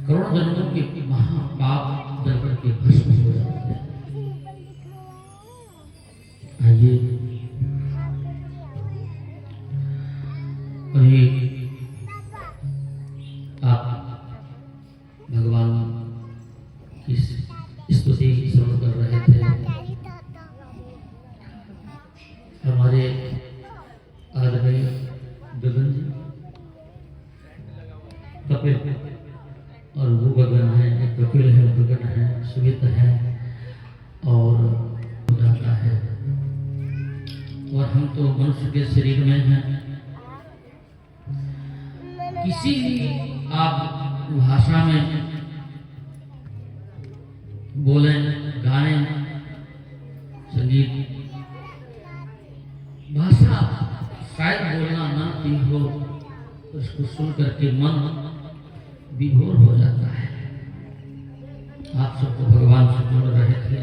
करोड़ जन्मों के महापाप जल करके भस्म हो जाते हैं। आइए आप भगवान की स्तुति श्रवण कर रहे थे। हमारे आदरणीय गगन जी कपिल और वो गगन है, एक कपिल है, गगन है, सुमित है और जाता है। और हम तो मनुष्य के शरीर में हैं। किसी भी आप भाषा में बोले, गाने, संगीत, भाषा शायद बोलना ना आती हो, उसको सुन करके मन विभोर हो जाता है। आप सबको भगवान से जोड़ रहे थे।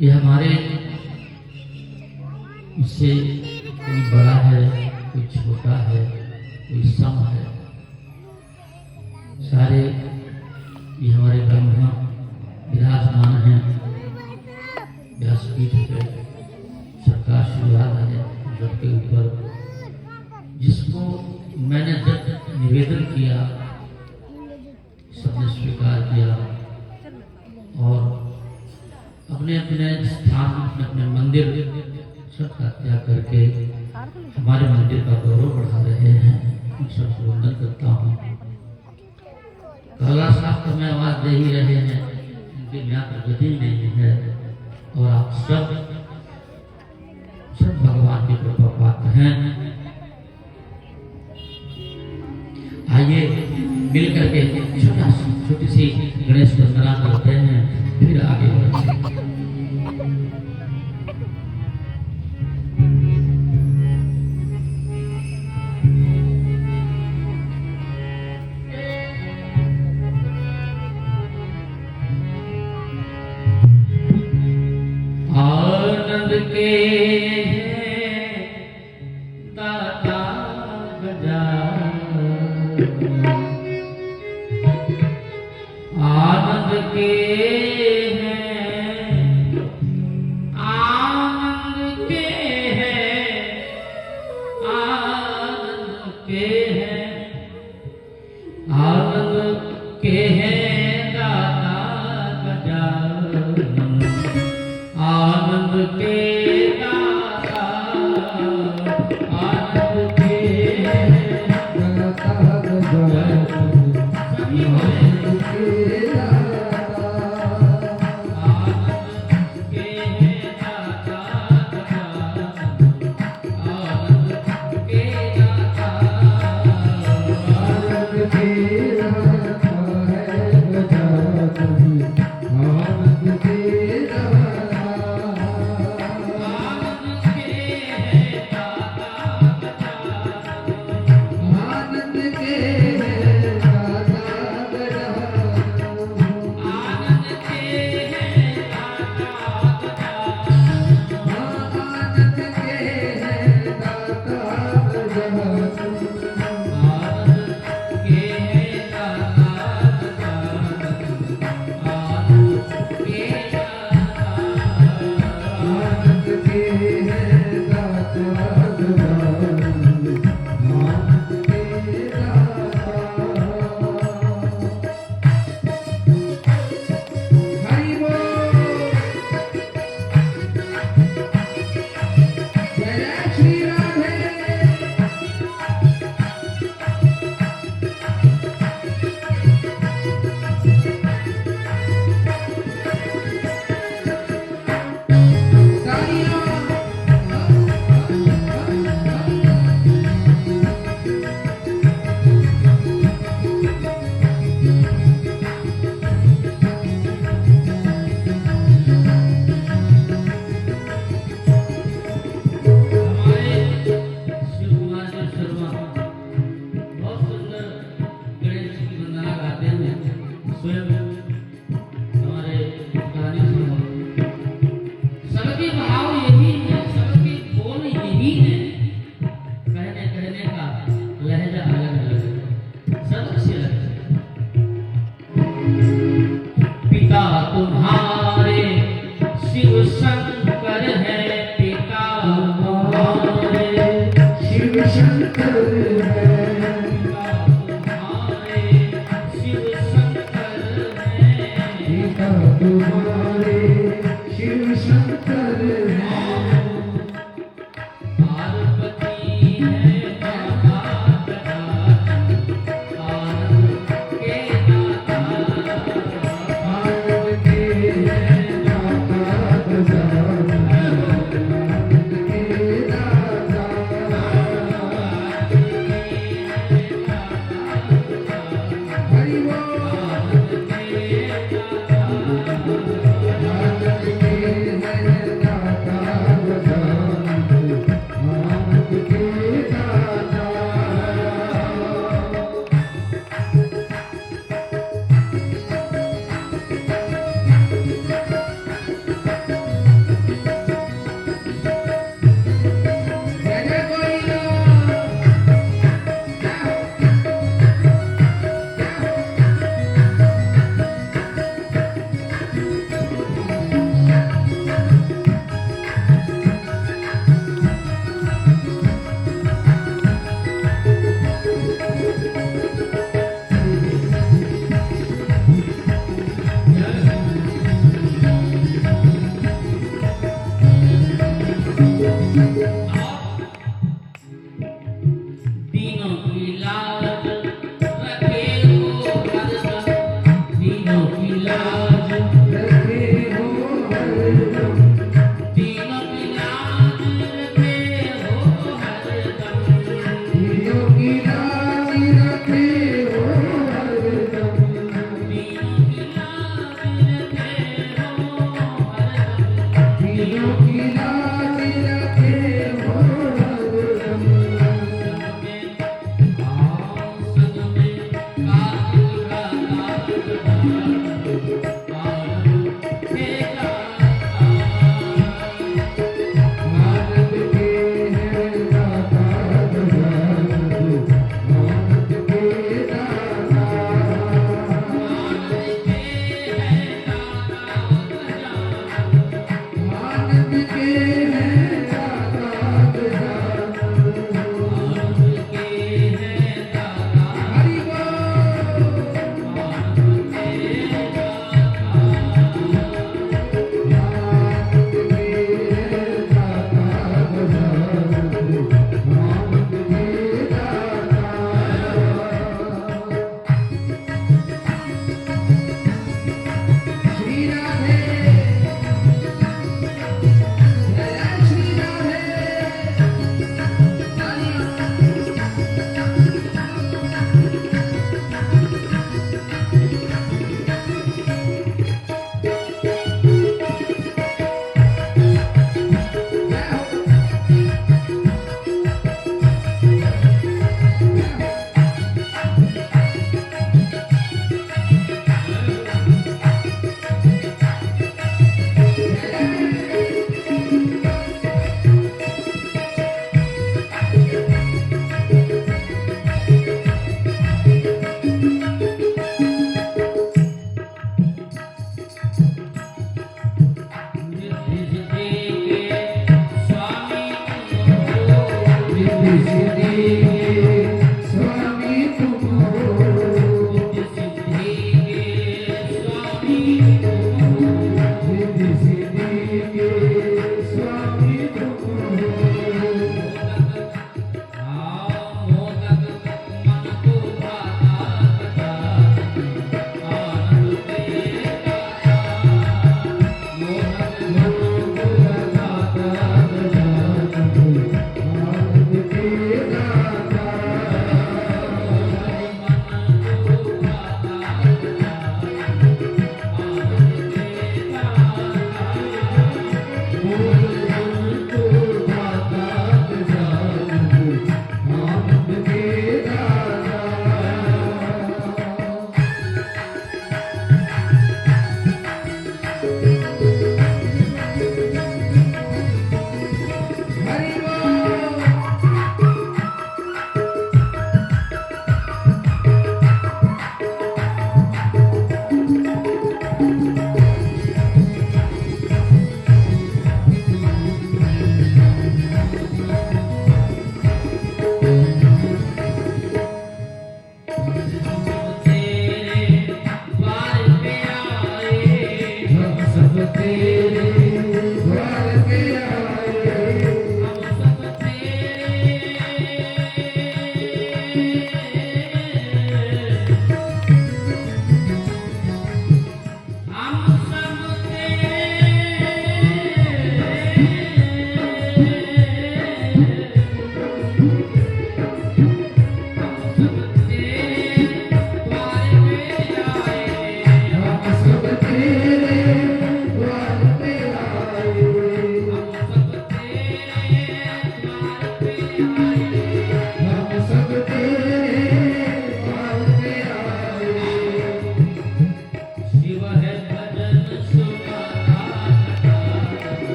ये हमारे उससे कोई बड़ा है, कोई छोटा है, कोई सम है, सारे ये हमारे ब्रह्मा विराजमान हैं व्यासपीठ पे। सबका आशीर्वाद है सबके ऊपर। जिसको मैंने जब निवेदन किया सबने स्वीकार किया और अपने अपने स्थान, अपने अपने मंदिर सबका त्याग करके हमारे मंदिर का गौरव बढ़ा रहे हैं। उन सबसे वंदन करता हूँ। कला शास्त्र में आवाज दे ही रहे हैं, उनके यहाँ प्रगति नहीं है और आप सब भगवान की कृपा पात्र हैं। आइए मिल करके छोटी सी गणेश वंदना करते हैं, फिर आगे बढ़ते हैं। आनंद के दाता गजानन, आनंद के हैं, आनंद के हैं, आनंद के हैं, आनंद के हैं दाता गजानन, आनंद के दाता, आनंद के दाता गजानन, सभी बोले तुम्हारे शिव शंकर हैं। पार्वती है माता गजानन आनंद के दाता। पार्वती है माता गजानन आनंद के दाता।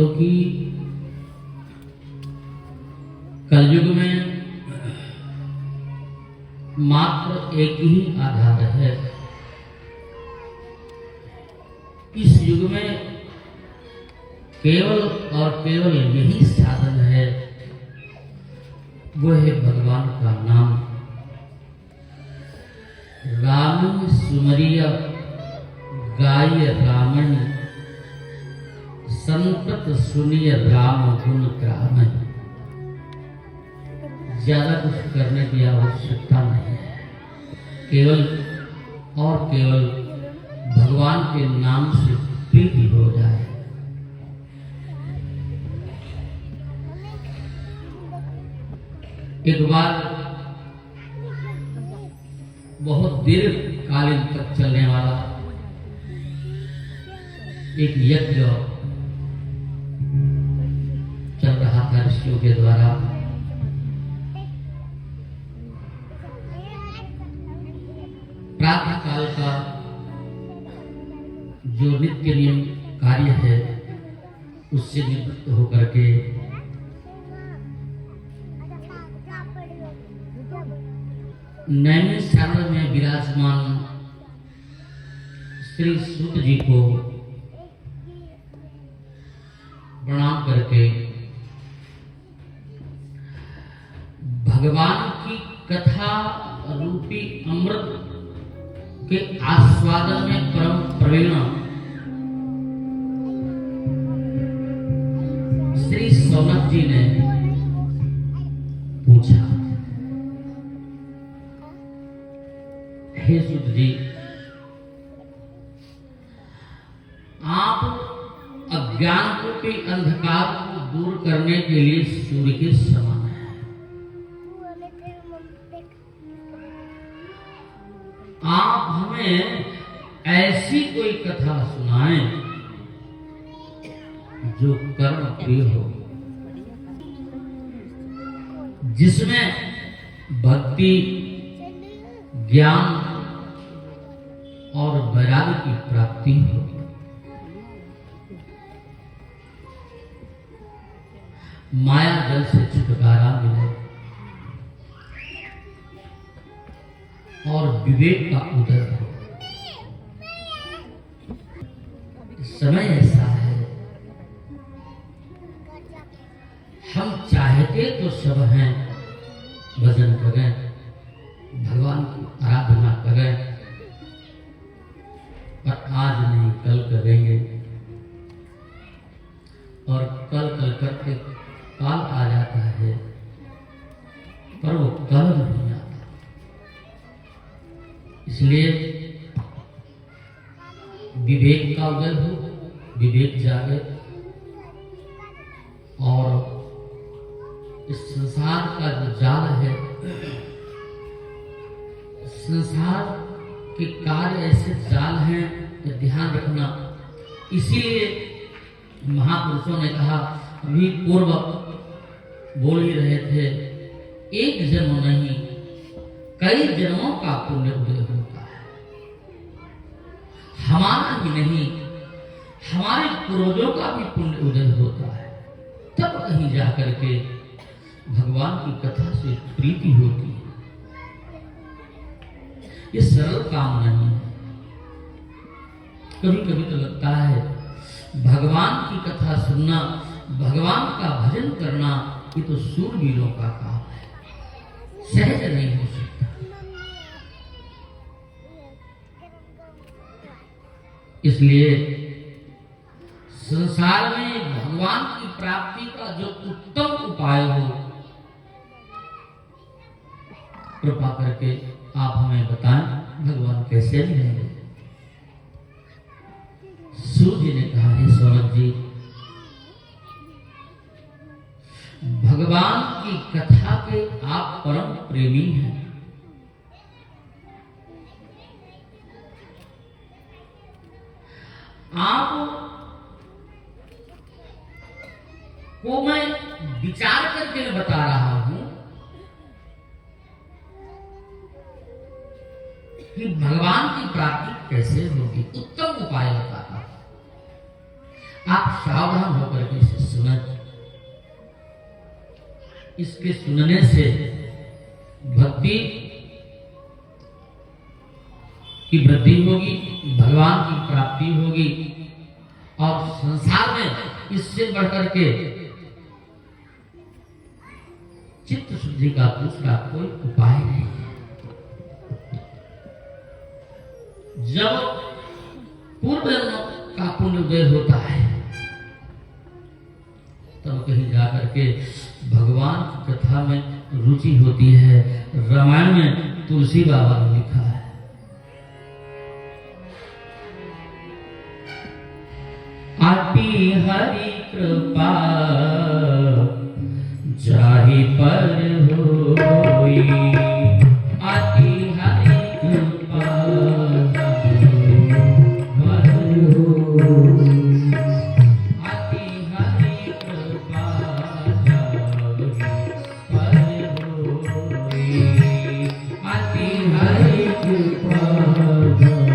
क्योंकि कलयुग में मात्र एक ही आधार है। इस युग में केवल और केवल यही साधन है, वो है भगवान का नाम। राम सुमरिया गाय रामन, संतत सुनिय राम गुण ग्राम। ज्यादा कुछ करने की आवश्यकता नहीं है, केवल और केवल भगवान के नाम से प्रीति हो जाए। एक बार बहुत दीर्घकालीन तक चलने वाला एक यज्ञ चल रहा था ऋषियों के द्वारा। प्रातः काल का जो नित्य नियम कार्य है उससे निवृत्त होकर के नैमिषारण्य में विराजमान श्री सूत जी को प्रणाम करके भगवान की कथा रूपी अमृत के आस्वादन में परम प्रवीण श्री सौनक जी ने पूछा, हे सूत जी, आप अज्ञान रूपी अंधकार को दूर करने के लिए सूर्य के समान है। आप हमें ऐसी कोई कथा सुनाएं जो कर्म प्रिय हो, जिसमें भक्ति, ज्ञान और वैराग्य की प्राप्ति हो। माया जल से छुटकारा मिले और विवेक का उदय हो। समय ऐसा है, हम चाहते तो सब हैं, भजन करें, भगवान की आराधना करें, पर आज नहीं कल करेंगे, और कल कल करके काल आ जाता है, पर वो कल नहीं आता। इसलिए विवेक का उदय हो, विवेक जागे, और इस संसार का जो जाल है, संसार के कार्य ऐसे जाल हैं तो ध्यान रखना। इसीलिए महापुरुषों ने कहा, अभी पूर्व बोल ही रहे थे, एक जन्म नहीं कई जन्मों का पुण्य उदय होता है। हमारा ही नहीं, हमारे पूर्वजों का भी पुण्य उदय होता है, तब कहीं जाकर के भगवान की कथा से प्रीति होती है। ये सरल काम नहीं है। कभी कभी तो लगता है भगवान की कथा सुनना, भगवान का भजन करना, ये तो शूरवीरों का काम है, सहज नहीं हो सकता। इसलिए संसार में भगवान की प्राप्ति का जो उत्तम उपाय हो, कृपा करके आप हमें बताएं, भगवान कैसे मिलेंगे। सूर्य ने कहा, हे सौनक जी, भगवान की कथा के आप परम प्रेमी हैं। आप को मैं विचार करके बता रहा हूं कि भगवान की प्राप्ति कैसे होगी, उत्तम उपाय बताता हूं। आप सावधान होकर के सुना। इसके सुनने से भक्ति की वृद्धि होगी, भगवान की प्राप्ति होगी और संसार में इससे बढ़कर के चित्त शुद्धि का दूसरा कोई उपाय नहीं है। जब पूर्व जन्म का पुण्य उदय होता है तब कहीं जाकर के भगवान की कथा में रुचि होती है। रामायण में तुलसी बाबा ने लिखा है, आती हरि कृपा जाहि पर होई, आती हरि कृपा पर होई, आती हरि कृपा जाहि पर होई, आती हरि कृपा जाहि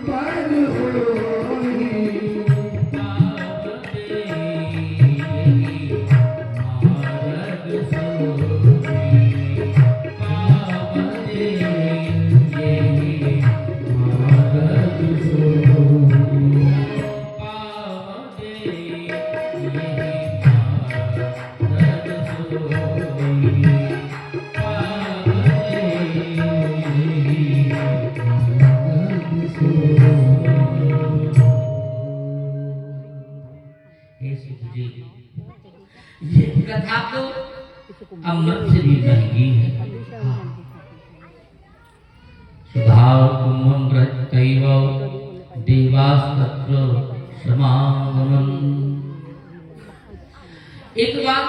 पर होई। ये कथा तो अमृत से भी महंगी है। सुधाव कुंभम तैव देवास्तत्र समागमन। एक बार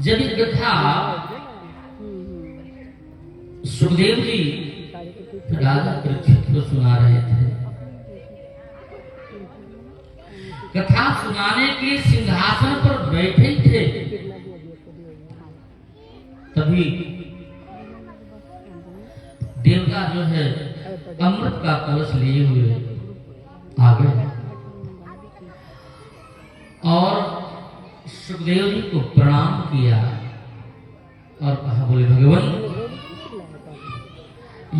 जब ये कथा सुखदेव जी राजा परीक्षित को सुना रहे थे, कथा सुनाने के लिए सिंहासन पर बैठे थे, तभी देवता जो है अमृत का कलश लिए हुए आ गए और सुखदेव जी को प्रणाम किया और कहा, बोले भगवान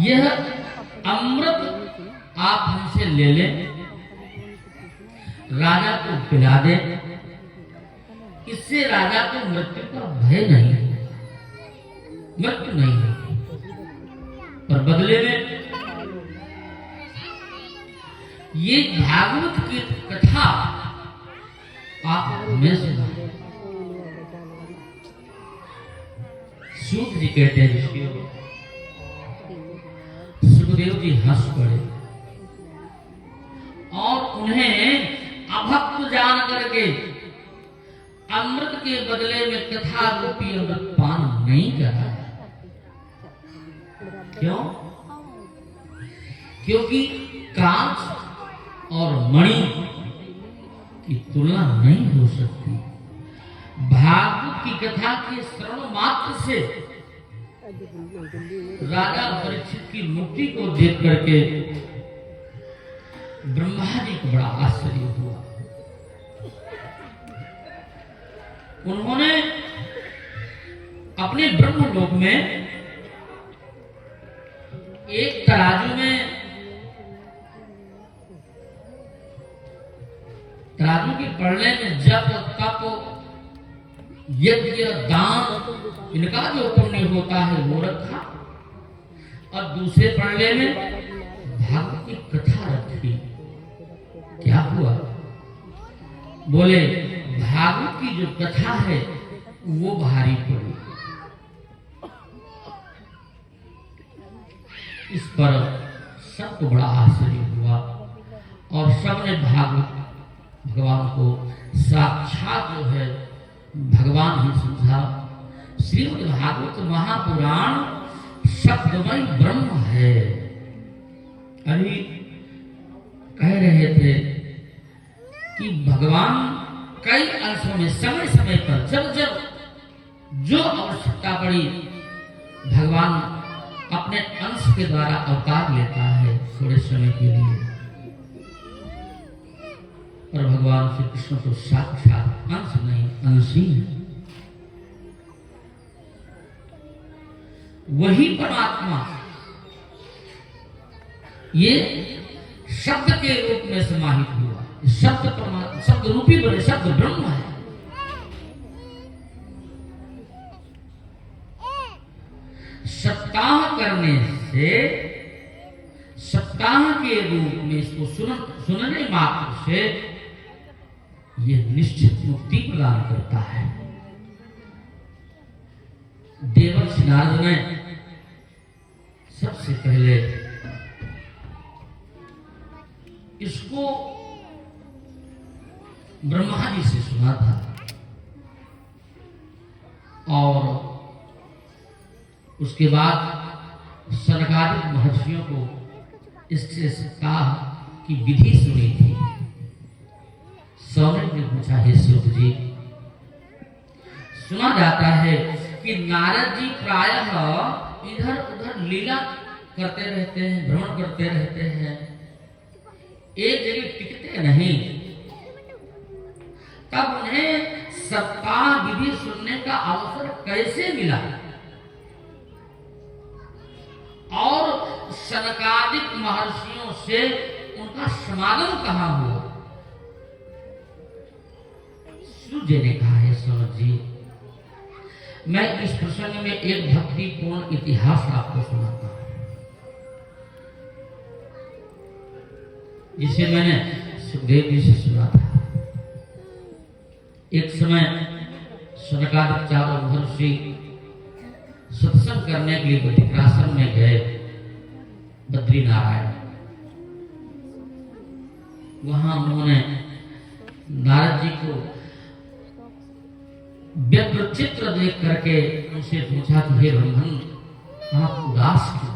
यह अमृत आप हमसे ले लें, राजा को पिला दे, इससे राजा को मृत्यु का भय नहीं है, मृत्यु नहीं है, पर बदले में ये भागवत की कथा आप हमें सुनाएं। सूत जी कहते हैं ऋषियों, सुखदेव जी हंस पड़े और उन्हें अभक्त जान करके अमृत के बदले में कथा रूपी अमृत पान नहीं करा। क्यों? क्योंकि कांच और मणि की तुलना नहीं हो सकती। भागवत की कथा के श्रवण मात्र से राजा परीक्षित की मुक्ति को देख करके ब्रह्मा जी को बड़ा आश्चर्य हुआ। उन्होंने अपने ब्रह्मलोक में एक तराजू के पढ़ने में जप तप यज्ञ दान इनका जो पुण्य होता है वो रखा और दूसरे पढ़ने में भागवत की कथा रखी। क्या हुआ? बोले भागवत की जो कथा है वो भारी पड़ी। इस पर सबको बड़ा आश्चर्य हुआ और सबने भागवत भगवान को साक्षात जो है भगवान ही समझा। श्रीमद् भागवत महापुराण शब्दमय ब्रह्म है। अभी कह रहे थे कि भगवान कई अंशों में समय समय पर जब जब जो आवश्यकता पड़ी भगवान अपने अंश के द्वारा अवतार लेता है थोड़े समय के लिए। और भगवान श्री कृष्ण तो साक्षात अंश नहीं अंशी है। वही परमात्मा ये शब्द के रूप में समाहित हुआ। शब्द परमात्मा शब्द रूपी बने, शब्द ब्रह्म है। सप्ताह करने से सप्ताह के रूप में इसको सुनने मात्र से यह निश्चित मुक्ति प्रदान करता है। देवर्षि नारद ने सबसे पहले इसको ब्रह्मा जी से सुना था और उसके बाद सनकादिक महर्षियों को इससे सप्ताह की विधि सुनी थी। सौनक ने पूछा, हे सूत जी, सुना जाता है कि नारद जी प्रायः इधर उधर लीला करते रहते हैं, भ्रमण करते रहते हैं, एक जगह टिकते नहीं। तब उन्हें सप्ताह विधि सुनने का अवसर कैसे मिला और सनकादिक महर्षियों से उनका समागम कहां हुआ? सूर्य ने कहा, है सौनक जी, मैं इस प्रसंग में एक भक्तिपूर्ण इतिहास आपको सुनाता हूं, जिसे मैंने सुखदेव जी से सुना था। एक समय सनकादिक चारों महर्षि सत्संग करने के लिए बद्रिकाश्रम में गए, बद्री नारायण। वहां उन्होंने नारद जी को व्यग्र चित्र देख करके उनसे पूछा कि हे ब्रह्मन, आप उदास क्यों?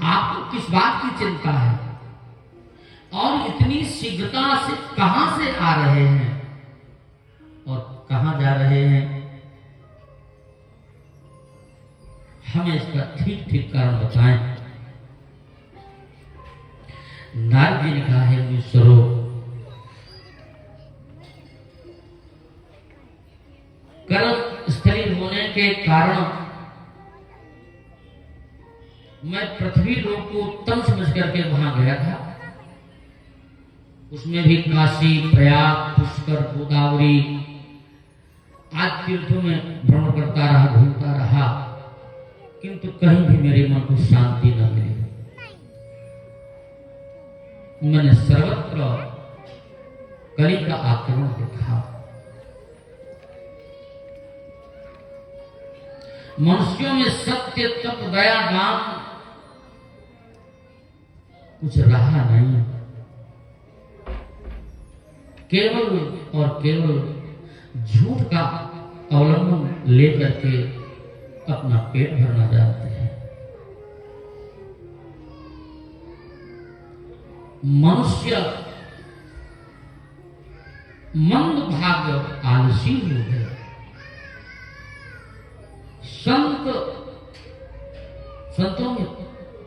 आपको किस बात की चिंता है और इतनी शीघ्रता से कहां से आ रहे हैं और कहां जा रहे हैं? हमें इसका ठीक ठीक कारण बताएं। नारद जी ने कहा, है मुनीश्वरों, कर्म स्थली होने के कारण मैं पृथ्वी लोक को उत्तम समझ करके वहां गया था। उसमें भी काशी, प्रयाग, पुष्कर, गोदावरी आज तीर्थों में भ्रमण करता रहा, घूमता रहा, किंतु कहीं भी मेरे मन को शांति न मिली। मैंने सर्वत्र कली का आक्रमण देखा। मनुष्यों में सत्य, तप, दया, दान कुछ रहा नहीं। केवल और केवल झूठ का अवलंबन लेकर के अपना पेट भरना जानते हैं। मनुष्य मंद भाग्य आलसी हो गए। संतों में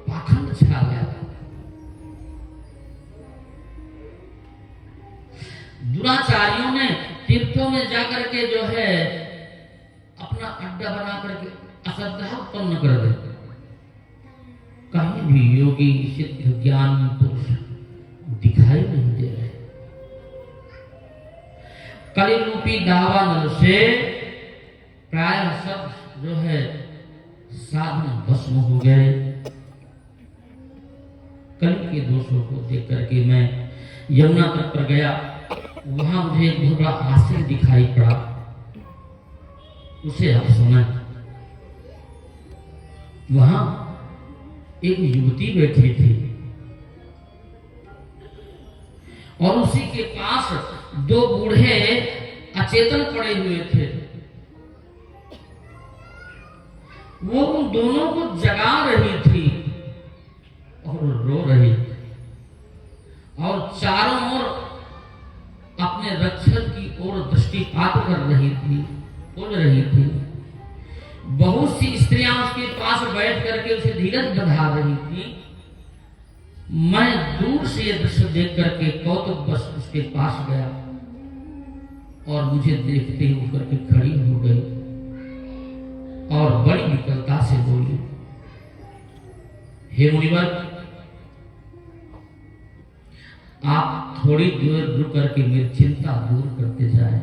पाखंड छा गया। दुराचारियों ने तीर्थों में जाकर के जो है अपना अड्डा बना करके अश्रद्धा उत्पन्न कर देते। कहीं भी योगी, सिद्ध, ज्ञान पुरुष दिखाई नहीं दे रहे। कली रूपी दावानल से प्राय सब जो है साधन भस्म हो गए। कली के दोषों को देख करके मैं यमुना तट पर गया। वहां मुझे एक बहुत बड़ा आश्चर्य दिखाई पड़ा। उसे आप सुना। वहां एक युवती बैठी थी। और उसी के पास दो बूढ़े अचेतन पड़े हुए थे। वो उन दोनों को जगा रही थी और रो रही थी और चारों ओर अपने रक्षक की ओर दृष्टिपात कर रही थी, बोल रही थी। बहुत सी स्त्रियां उसके पास बैठ करके उसे धीरज बंधा रही थी। मैं दूर से यह दृश्य देख करके कौतुक बस उसके पास गया और मुझे देखते ही होकर के खड़ी हो गई और बड़ी विकलता से बोली, हे मुनिवर, आप थोड़ी देर रुक करके मेरी चिंता दूर करते जाए।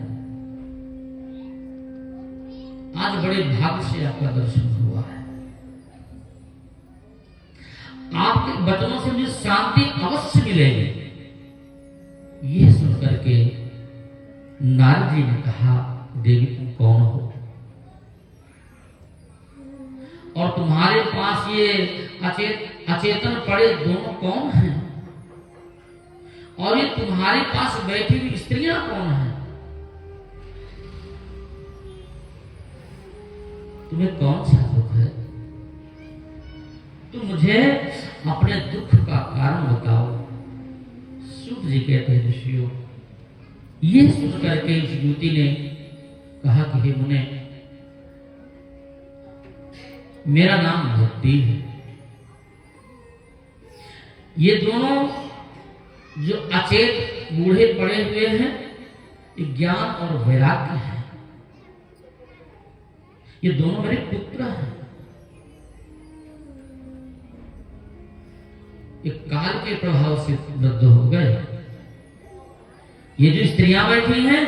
आज बड़े भाग्य से आपका दर्शन हुआ है। आपके वचनों से मुझे शांति अवश्य मिलेगी। यह सुन करके नारद जी ने कहा, देवी तुम कौन हो और तुम्हारे पास ये अचेतन पड़े दोनों कौन हैं और ये तुम्हारे पास बैठी हुई स्त्रियां कौन हैं? तुम्हें कौन सा दुख है? तुम मुझे अपने दुख का कारण बताओ। सूत जी कहते हैं, ऋषियों, ये सुन करके इस युवती ने कहा कि हे मुने, मेरा नाम भक्ति है। ये दोनों जो अचेत बूढ़े पड़े हुए हैं, ये ज्ञान और वैराग्य है। ये दोनों मेरे पुत्र हैं। ये काल के प्रभाव से वृद्ध हो गए। ये जो स्त्रियां बैठी हैं,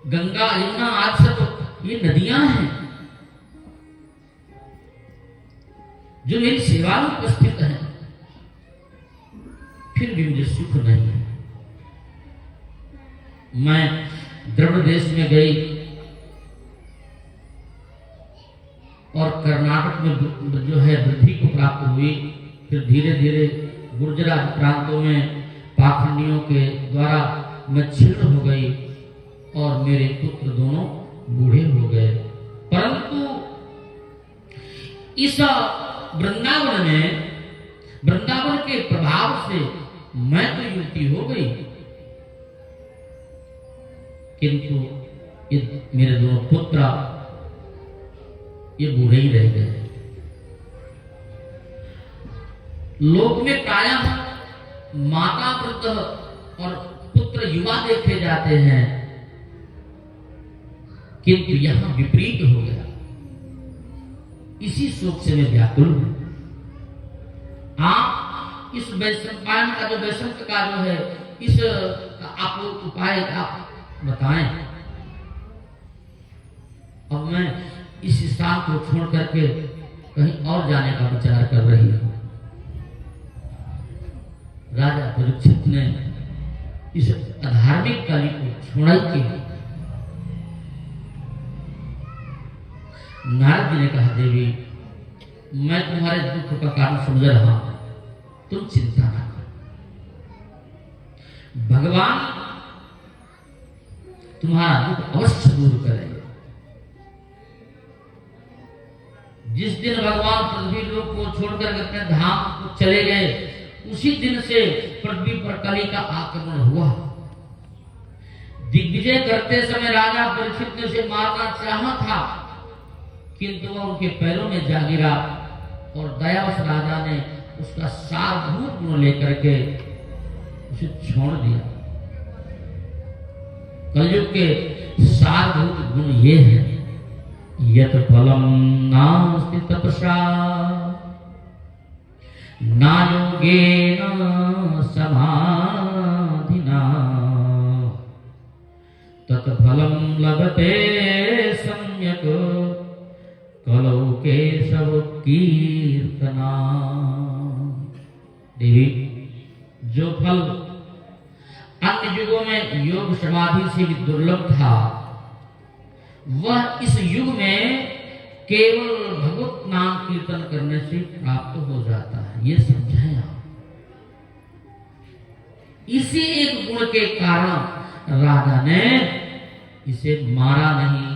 गंगा यमुना आदि सब ये नदियां हैं जो मेरी सेवा में उपस्थित हैं, फिर भी मुझे सुख नहीं है। मैं द्रविड़ देश में गई और कर्नाटक में जो है वृद्धि को प्राप्त हुई। फिर धीरे धीरे गुर्जर प्रांतों में पाखंडियों के द्वारा मैं छिन्न हो गई और मेरे पुत्र दोनों बूढ़े हो गए। परंतु इस वृंदावन के प्रभाव से मैं तो युवती हो गई, किंतु ये मेरे दोनों पुत्र ये बूढ़े ही रह गए। लोक में प्रायः माता वृद्ध और पुत्र युवा देखे जाते हैं, किंतु यहां विपरीत हो गया। इसी शोक से मैं व्याकुल हूं। आप इस वैश्वायन का जो वैश्व का जो है, इस आप उपाय आप बताएं। अब मैं इस स्थान को छोड़ करके कहीं और जाने का विचार कर रही हूं। राजा परीक्षित ने इस अधार्मिक कली को छोड़ा के नारद जी ने कहा, देवी, मैं तुम्हारे दुख का कारण समझ रहा हूं, तुम चिंता ना करो। भगवान तुम्हारा दुख अवश्य दूर करेंगे। जिस दिन भगवान पृथ्वी लोक को छोड़कर अपने धाम को चले गए, उसी दिन से पृथ्वी पर कली का आक्रमण हुआ। दिग्विजय करते समय राजा परीक्षित ने उसे मारना चाहा था, किंतु वह उनके पैरों में जा गिरा और दयावश राजा ने उसका सारभूत गुण लेकर के उसे छोड़ दिया। कलयुग के सारभूत गुण ये है, यत फलम नास्ति तपसा ना योगेन समाधिना तत् फलम लभते सम्यक कलौ केशव कीर्तना। देवी, जो फल अन्य युगों में योग समाधि से भी दुर्लभ था, वह इस युग में केवल भगवत नाम कीर्तन करने से प्राप्त हो जाता है। ये समझाएं आप। इसी एक गुण के कारण राजा ने इसे मारा नहीं।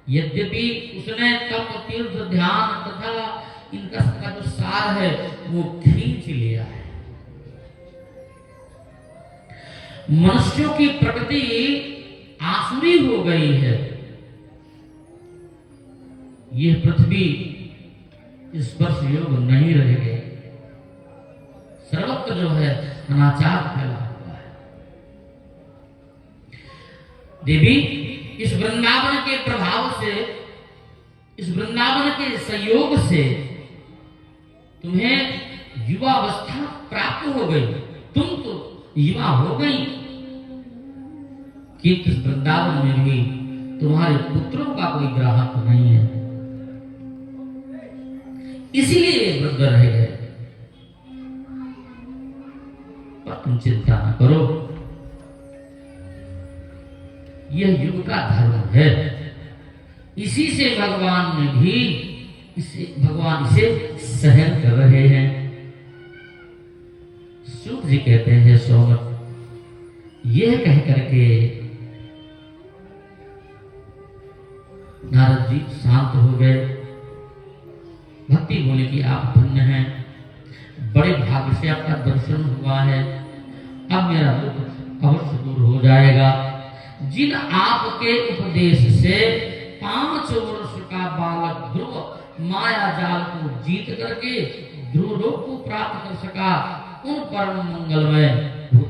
यद्यपि उसने तप तीर्थ ध्यान तथा इनका जो सार है वो खींच लिया है। मनुष्यों की प्रकृति आसुरी हो गई है। यह पृथ्वी स्पर्श योग नहीं रह गई। सर्वत्र जो है अनाचार फैला हुआ है। देवी, इस वृंदावन के प्रभाव से, इस वृंदावन के संयोग से तुम्हें युवावस्था प्राप्त हो गई। तुम तो युवा हो गई कि इस वृंदावन में भी तुम्हारे पुत्रों का कोई ग्राहक नहीं है, इसीलिए वृद्ध रह गए। पर तुम चिंता न करो, यह युग का धर्म है। इसी से भगवान ने भी भगवान इसे सहन कर रहे हैं। सूत जी कहते हैं सौनक, यह कह करके नारद जी शांत हो गए। भक्ति बोले कि आप धन्य हैं, बड़े भाग्य से आपका दर्शन हुआ है। अब मेरा दुख अवश्य दूर हो जाएगा। जिन आपके उपदेश से 5 वर्ष का बालक ध्रुव माया जाल को जीत करके ध्रुव लोक को प्राप्त कर सका, उन परम मंगलमय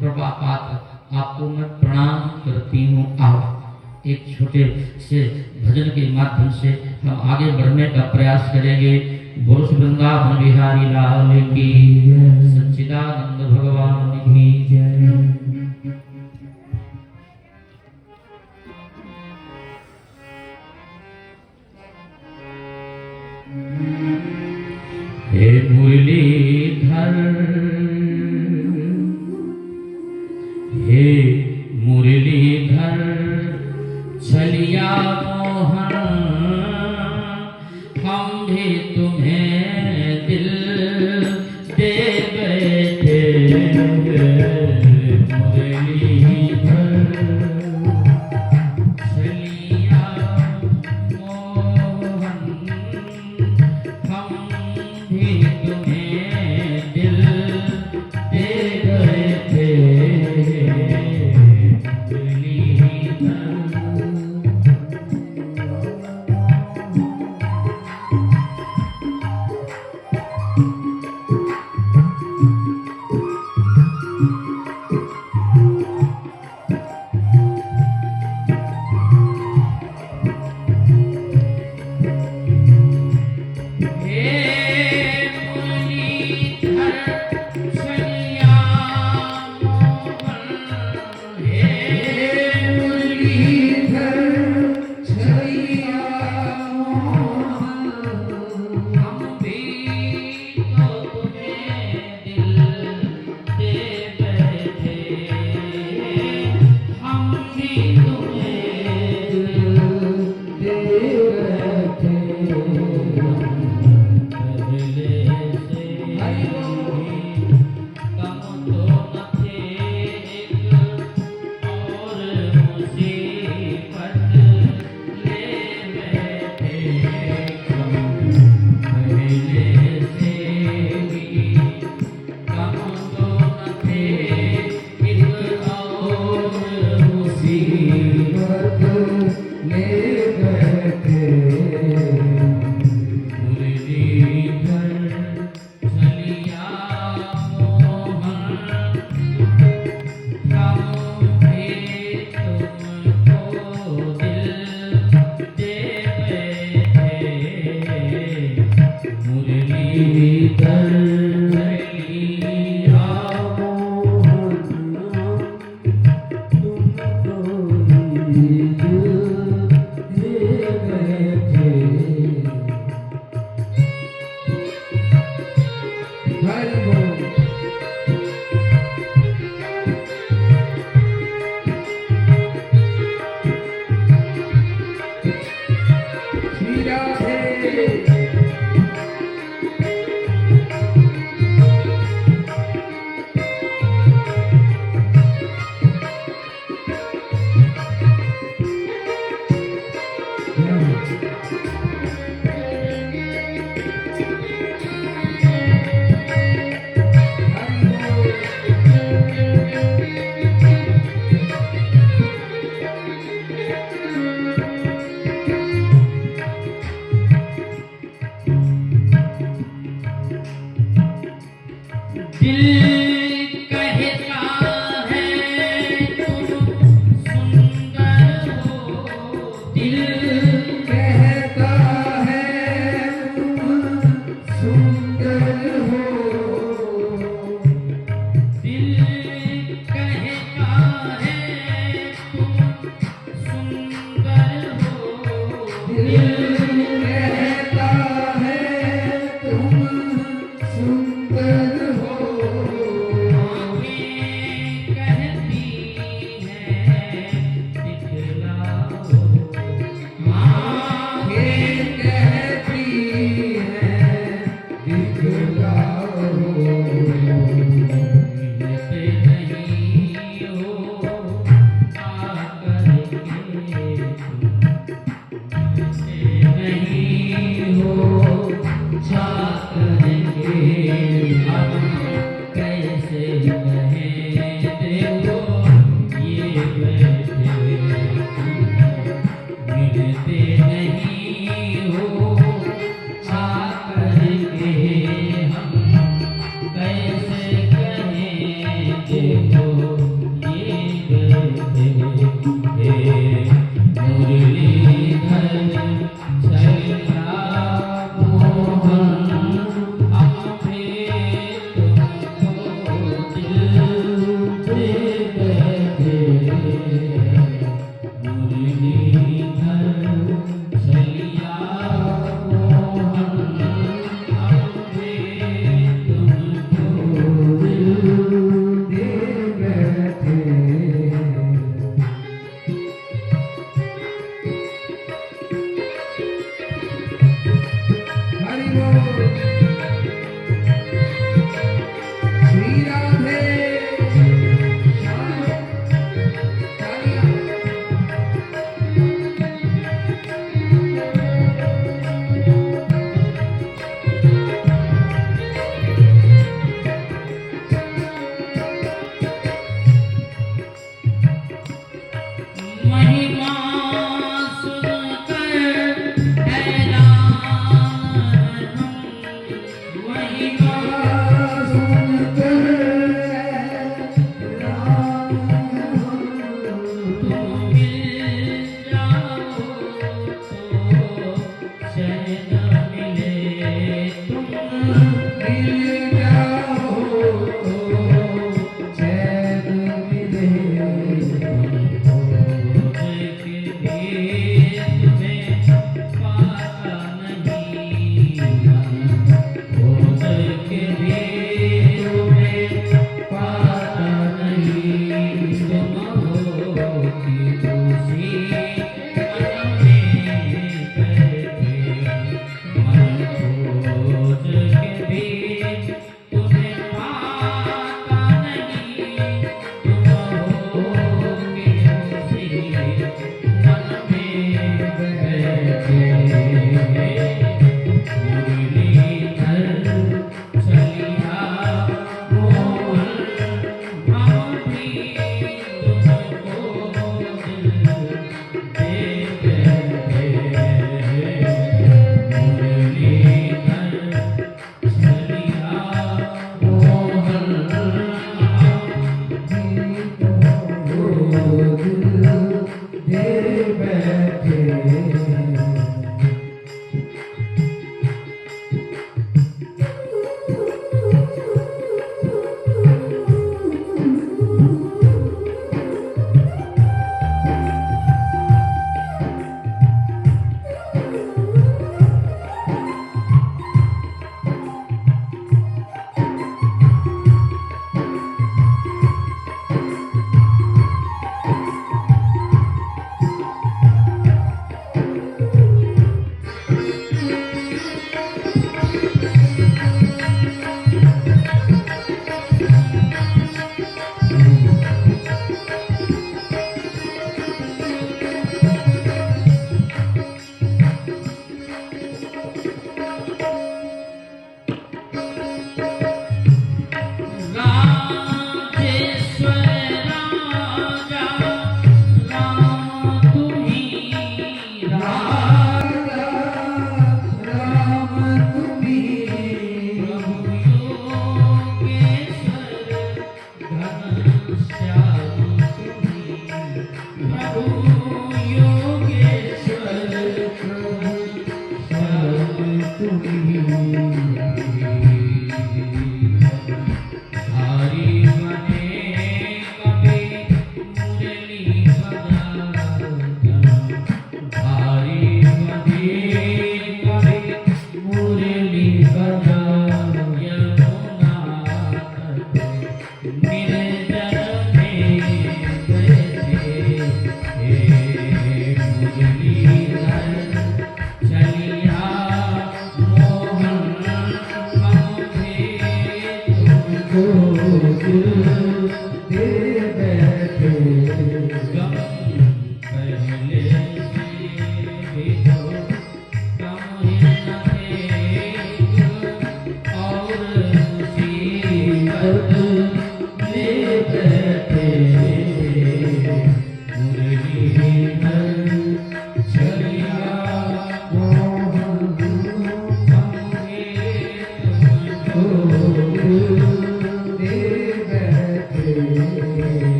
कृपा पात्र आपको मैं प्रणाम करती हूँ। आप एक छोटे से भजन के माध्यम से हम आगे बढ़ने का प्रयास करेंगे। बोलो वृंदावन बिहारी लाल की जय, सच्चिदानंद भगवान की जय। हे मुरलीधर, हे मुरलीधर छलिया मोहन, हम भी तुम्हें दिल दे बैठे। मुरलीधर छलिया मोहन, हम भी तुम्हें दिल दे बैठे।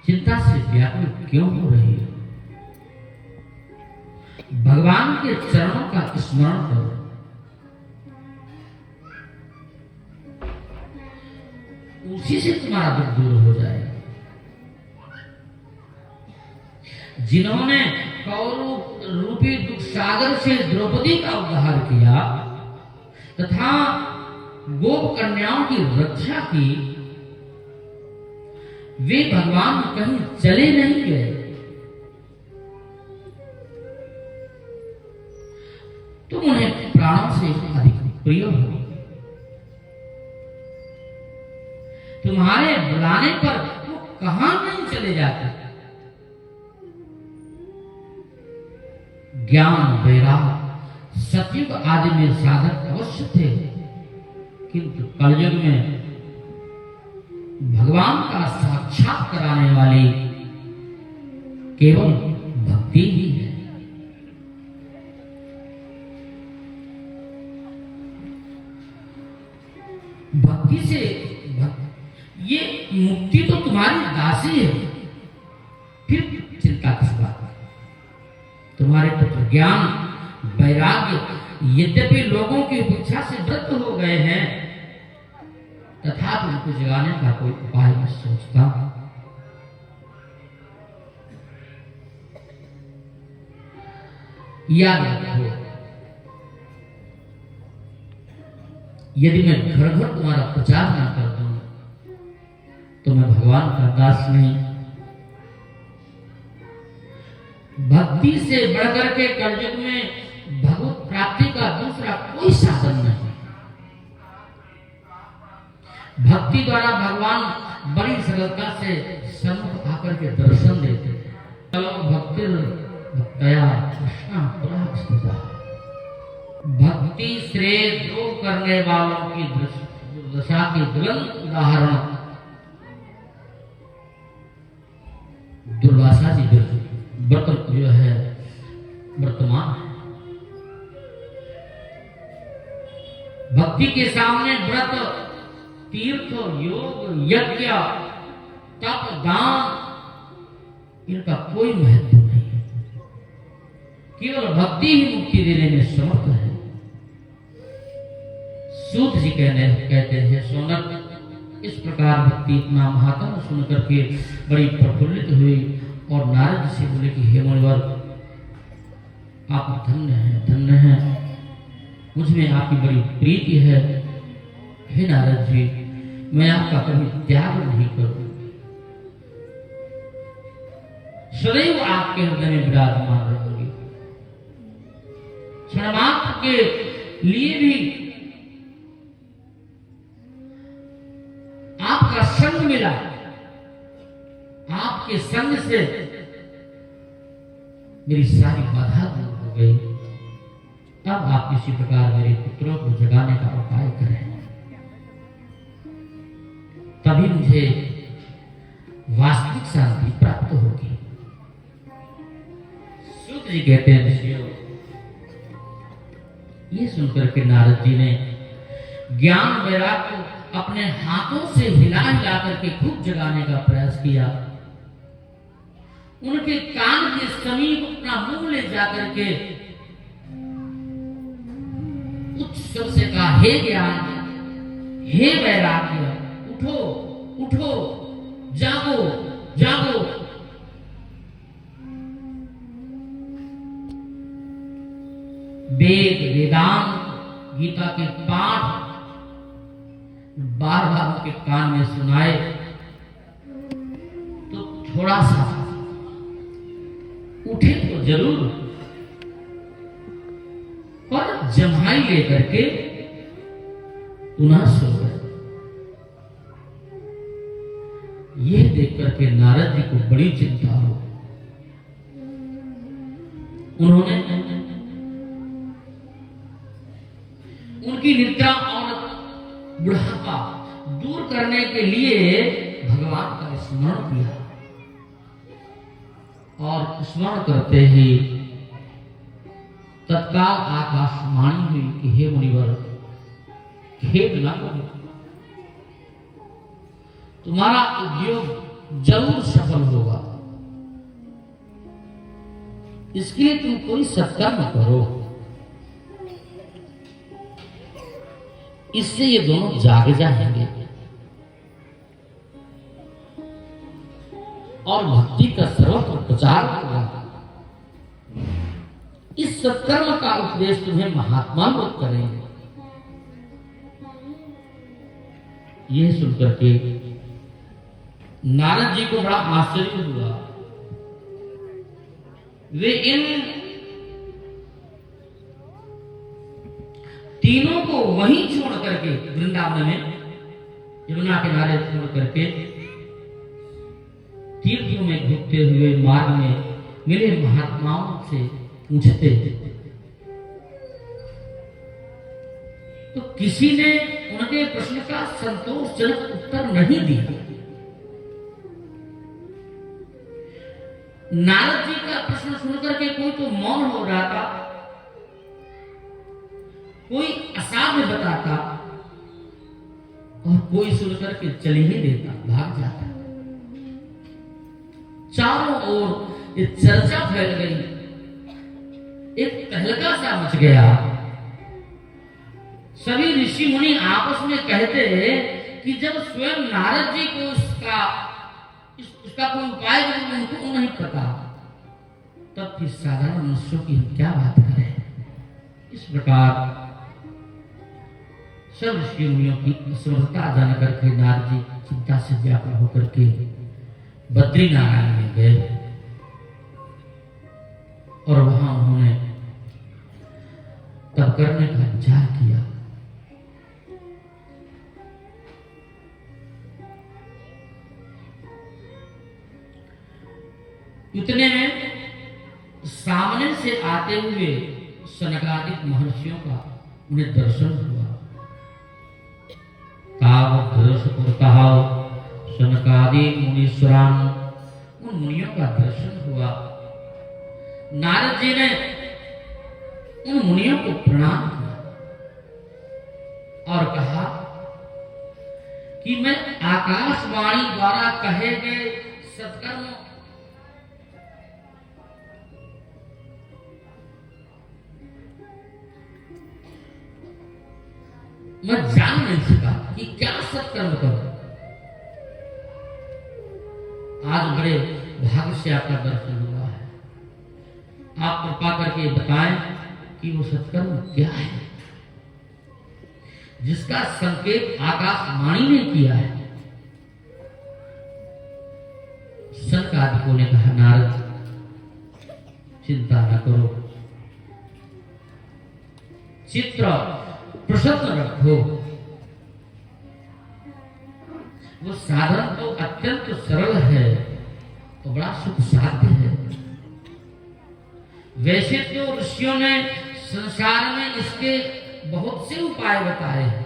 चिंता से व्याकुल क्यों हो रही है? भगवान के चरणों का स्मरण करो। उसी से तुम्हारा दुख दूर हो जाएगा। जिन्होंने कौरव रूपी दुख सागर से द्रौपदी का उद्धार किया तथा गोप कन्याओं की रक्षा की, वे भगवान कहीं चले नहीं गए। तुम उन्हें प्राणों से अधिक प्रिय हो। तुम्हारे बुलाने पर वो कहां नहीं चले जाते। ज्ञान वैराग सतयुग आदि में साधक अवश्य थे, किंतु कलयुग में भगवान का साक्षात कराने वाली केवल भक्ति ही है। भक्ति से ये मुक्ति तो तुम्हारी दासी है, फिर चिंता किस बात की? तुम्हारे पुत्र ज्ञान वैराग्य यद्यपि लोगों की उपेक्षा से वृत्त हो गए हैं, तथापि उनको जगाने का कोई उपाय न सोचता। याद रखो, यदि मैं घर घर तुम्हारा प्रचार न कर दूं तो मैं भगवान का दास नहीं। भक्ति से बढ़कर के कलयुग में भगवत प्राप्ति का दूसरा कोई साधन नहीं। भक्ति द्वारा भगवान बड़ी सरलता से सम्मुख आकर के दर्शन देते हैं। भक्ति भक्तया कृष्णा पुरा स्थिता। भक्ति श्रेय द्रोह करने वालों की दशा की ज्वलंत उदाहरण दुर्वासा जी व्रत जो है वर्तमान। भक्ति के सामने व्रत, तीर्थ, योग, यज्ञ, तप, दान इनका कोई महत्व नहीं है। केवल भक्ति ही मुक्ति देने में समर्थ है। सूत जी कहते हैं सोनक, इस प्रकार भक्ति इतना महात्मा सुनकर के बड़ी प्रफुल्लित हुई और नारद से बोले कि हे मुनिवर, आप धन्य हैं, धन्य हैं। मुझ में आपकी बड़ी प्रीति है। हे नारद जी, मैं आपका कभी त्याग नहीं करूंगी, सदैव आपके हृदय में विराजमान रहूंगी। क्षणमात्र के लिए भी आपका संग मिला, आपके संग से मेरी सारी बाधा दूर हो गई। अब आप किसी प्रकार मेरे पुत्रों को जगाने का उपाय करें, तभी मुझे वास्तविक शांति प्राप्त होगी। सूत जी कहते हैं, ऋषियों, ये सुनकर के नारद जी ने ज्ञान वैराग्य को अपने हाथों से हिला हिला करके खूब जगाने का प्रयास किया। उनके कान के समीप अपना मुंह ले जाकर के उच्च स्वर से कहा, हे ज्ञान, हे वैराग्य, उठो उठो, जागो जागो। वेद वेदांत गीता के पाठ बार बार उनके कान में सुनाए तो थोड़ा सा उठे तो जरूर, पर जम्हाई लेकर के पुनः सो गए। यह देख करके नारद जी को बड़ी चिंता हो। उन्होंने उनकी निद्रा और बुढ़ापा दूर करने के लिए भगवान का स्मरण किया, और स्मरण करते ही तत्काल आकाशवाणी हुई कि हे मुनिवर, खेद न करो, तुम्हारा उद्योग जरूर सफल होगा। इसके लिए तुम कोई सत्कर्म करो, इससे ये दोनों जाग जाएंगे और भक्ति का सर्वत्र प्रचार होगा। इस सत्कर्म का उपदेश तुम्हें महात्मा लोग करेंगे। यह सुनकर के नारद जी को बड़ा आश्चर्य हुआ। वे इन तीनों को वहीं छोड़ करके, वृंदावन में यमुना किनारे छोड़ करके, तीर्थों में घूमते हुए मार्ग में मिले महात्माओं से पूछते, तो किसी ने उनके प्रश्न का संतोषजनक उत्तर नहीं दिया। नारद जी का प्रश्न सुनकर के कोई तो मौन हो जाता, कोई असाध्य बताता, और कोई सुनकर के चल ही देता, भाग जाता। चारों ओर ये चर्चा फैल गई, एक तहलका सा मच गया। सभी ऋषि मुनि आपस में कहते कि जब स्वयं नारद जी को उसका कोई उपाय उनको नहीं पता, तब फिर साधारण मनुष्यों की हम क्या बात करें। इस प्रकार सब ऋषि मुनियों की असमर्थता जान करके नारद जी चिंता से व्याकुल होकर के बद्रीनारायण में गए, और वहां उन्होंने तप करने का विचार किया। इतने में सामने से आते हुए सनकादिक महर्षियों का उन्हें दर्शन हुआ। सनकादि मुनीश्वरान, उन मुनियों का दर्शन हुआ। नारद जी ने उन मुनियों को प्रणाम किया और कहा कि मैं आकाशवाणी द्वारा कहे गए सत्कर्म मैं जान नहीं सका कि क्या सत्कर्म करूं। आज बड़े भाग्य से आपका दर्शन हुआ है। आप कृपा करके बताएं कि वो सत्कर्म क्या है जिसका संकेत आकाशवाणी ने किया है। सनकादिकों ने कहा, नारद चिंता न करो, चित्र प्रसन्न रखो। वो साधन तो अत्यंत सरल है तो बड़ा सुख साध्य है। वैसे तो ऋषियों ने संसार में इसके बहुत से उपाय बताए हैं,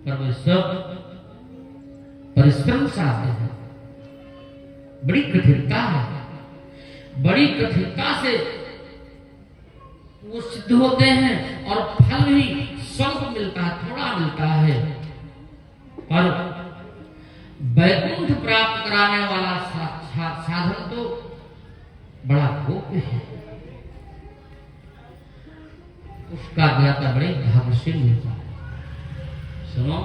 पर वे सब परिश्रम साध्य है, बड़ी कठिनता है, बड़ी कठिनता से वो सिद्ध होते हैं और फल भी स्वल्प मिलता है, थोड़ा मिलता है। पर वैकुंठ प्राप्त कराने वाला साधन तो बड़ा गोप्य है, उसका ज्ञाता बड़े भाग्य से मिलता है। सुनो,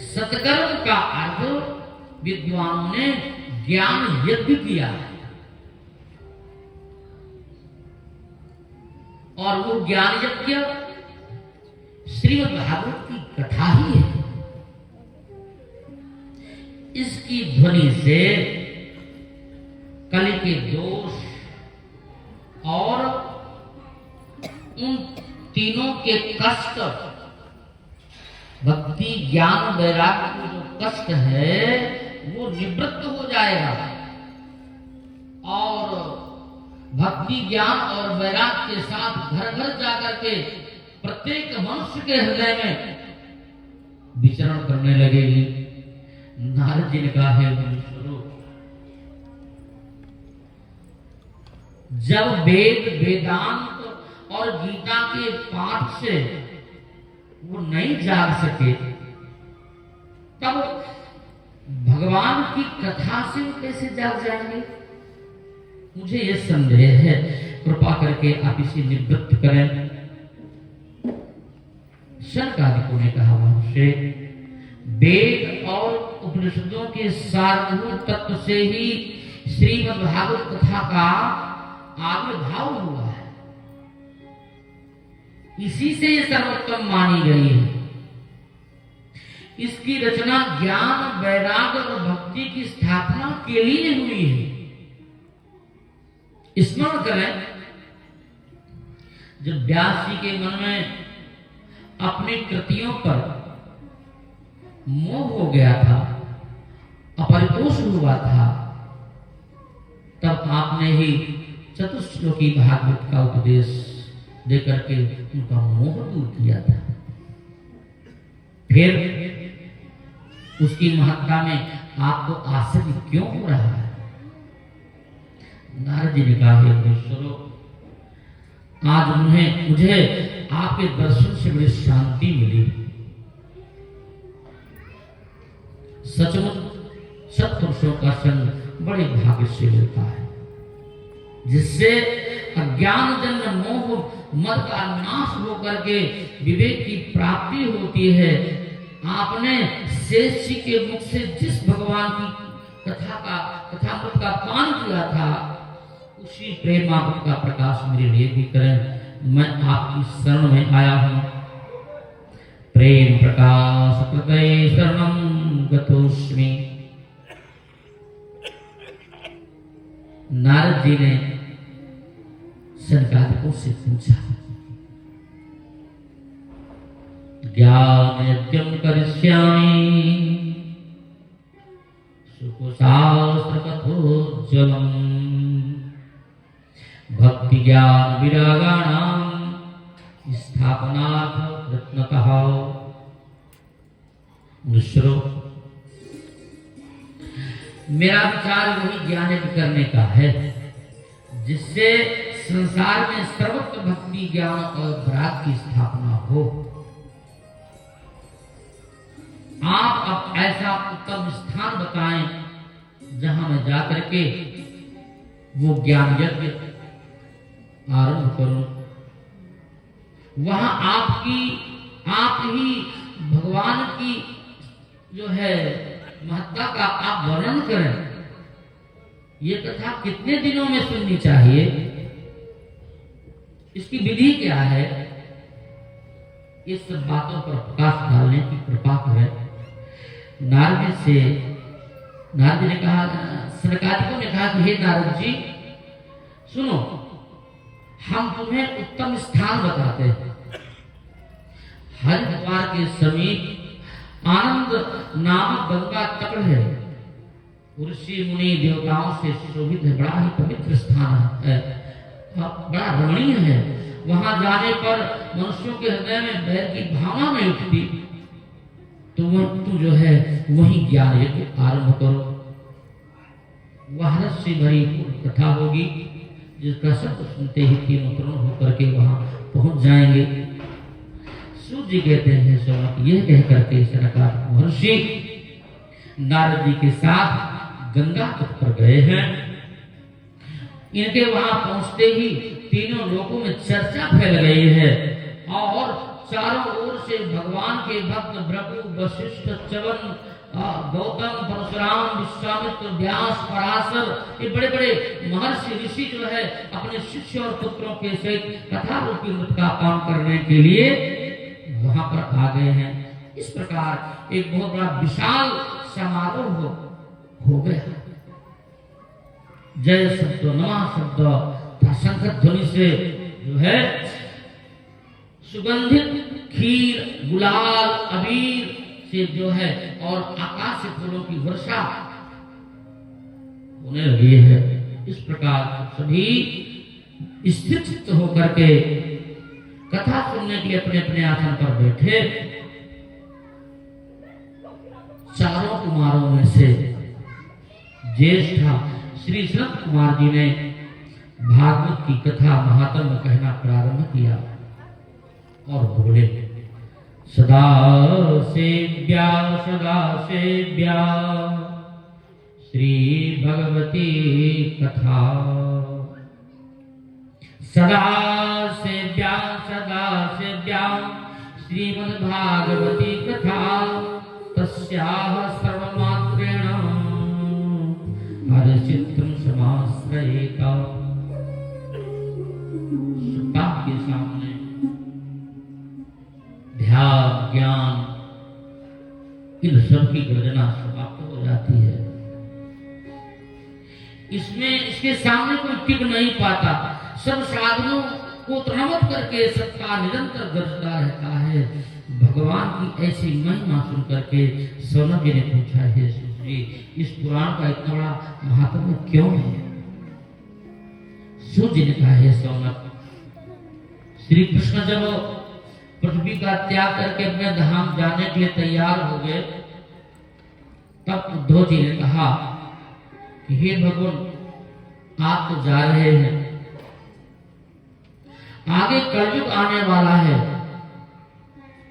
सत्कर्म का अर्थ विद्वानों ने ज्ञान यज्ञ किया है, और वो ज्ञान यज्ञ श्रीमद् भागवत की कथा ही है। इसकी ध्वनि से कलि के दोष और उन तीनों के कष्ट, भक्ति ज्ञान वैराग्य का जो कष्ट है वो निवृत्त हो जाएगा, और भक्ति ज्ञान और वैराग्य के साथ घर घर जाकर के प्रत्येक मनुष्य के हृदय में विचरण करने लगेगी। नारद जी ने कहा, है मनुष्यों, जब वेद वेदांत और गीता के पाठ से वो नहीं जाग सके, तब भगवान की कथा से वो कैसे जाग जाएंगे? मुझे यह संदेह है, कृपा करके आप इसे निवृत्त करें। शनकादिकों ने कहा, महर्षि, वेद और उपनिषदों के सारभूत तत्व से ही श्रीमद् भागवत कथा का आविर्भाव हुआ है, इसी से ये सर्वोत्तम मानी गई है। इसकी रचना ज्ञान वैराग्य और भक्ति की स्थापना के लिए हुई है। स्मरण करें, जब व्यास जी के मन में अपनी कृतियों पर मोह हो गया था, अपरितोष हुआ था, तब आपने ही चतुश्लोकी भागवत का उपदेश देकर के उनका मोह दूर किया था। फिर उसकी महत्ता में आपको आश्चर्य क्यों हो रहा है? नारद जी ने कहा, आज मुझे आपके दर्शन से बड़ी शांति मिली। सचमुच सत्पुरुषों का संग बड़े भाग्य से मिलता है, जिससे अज्ञान जन्य मोह मद का नाश होकर के विवेक की प्राप्ति होती है। आपने शेष जी के मुख से जिस भगवान की कथामृत का पान किया था, उसी प्रेमामृत का प्रकाश मेरे लिए भी करें। मैं आपकी शरण में आया हूं। प्रेम प्रकाश कृतये शरणं गतोस्मि। नारद जी ने सनकादिकों से पूछा, ज्ञान यज्ञं करिष्यामि सुखशास्त्र कथोज्ज्वलम् भक्ति ज्ञान विरागाणां स्थापनार्थ रत्नतः। मित्रों, मेरा विचार वही ज्ञान यज्ञ करने का है जिससे संसार में सर्वत्र भक्ति ज्ञान और वैराग्य की स्थापना हो। आप अब ऐसा उत्तम स्थान बताएं जहां मैं जाकर के वो ज्ञान यज्ञ आरंभ करूं। वहां आप ही भगवान की जो है महत्ता का आप वर्णन करें। ये कथा कितने दिनों में सुननी चाहिए, इसकी विधि क्या है, इस सब बातों पर प्रकाश डालने की कृपा करें। नारद ने कहा, सनकादिकों ने कहा कि हे नारद जी सुनो, हम तुम्हें उत्तम स्थान बताते हैं। हरिद्वार के समीप आनंद नामक गंगा तट है, ऋषि मुनि देवताओं से शोभित है, बड़ा ही पवित्र स्थान है, बड़ा रमणीय है। वहां जाने पर मनुष्यों के हृदय में बैर की भावना नहीं उठती, तो तू जो है वही ज्ञान यज्ञ आरंभ करो। वह रस से भरी कथा होगी, जिसका शब्द सुनते ही तीनों तरुण होकर के वहां पहुंच जाएंगे। सूर्य कहते हैं सौनक, यह कह करके सनकादिक महर्षि नारद जी के साथ गंगा तट पर गए हैं। इनके वहां पहुंचते ही तीनों लोगों में चर्चा फैल गई है और चारों ओर से भगवान के भक्त भृगु, वशिष्ठ, च्यवन, गौतम, परशुराम, विश्वामित्र, व्यास, पराशर, ये बड़े बड़े महर्षि ऋषि जो है अपने शिष्य और पुत्रों के सहित कथा रूपी मृत का काम करने के लिए वहां पर आ गए हैं। इस प्रकार एक बहुत बड़ा विशाल समारोह हो गया। जय शब्द, नमः शब्द, शंख ध्वनि से जो है सुगंधित खीर, गुलाल, अबीर से जो है और आकाश से फूलों की वर्षा होने लगी है। इस प्रकार सभी स्थिर चित्त होकर के कथा सुनने के लिए अपने अपने आसन पर बैठे। चारों कुमारों में से ज्येष्ठ श्री सनत कुमार जी ने भागवत की कथा महात्म्य कहना प्रारंभ किया और बोले, सदा सेव्या श्री भगवती कथा, सदा सेव्या श्रीमद् भागवती कथा, तस्याः सर्वमात्रेण हरचित्रं समाश्रयेत। सत्ता के सामने ध्यान, ज्ञान, इन सब की गर्जना समाप्त हो जाती है। इसके सामने कोई टिक नहीं पाता। सब साधनों को तृणवत करके सबका निरंतर गरजता रहता है। भगवान की ऐसी महिमा सुन करके सौनक जी ने पूछा, हे सुश्री, इस पुराण का इतना बड़ा महात्म्य क्यों है? सूर्य ने कहा, हे सौनक, श्री कृष्ण जब पृथ्वी का त्याग करके अपने धाम जाने के लिए तैयार हो गए, तब उद्धव जी ने कहा कि हे भगवान, आप तो जा रहे हैं, आगे कलयुग आने वाला है,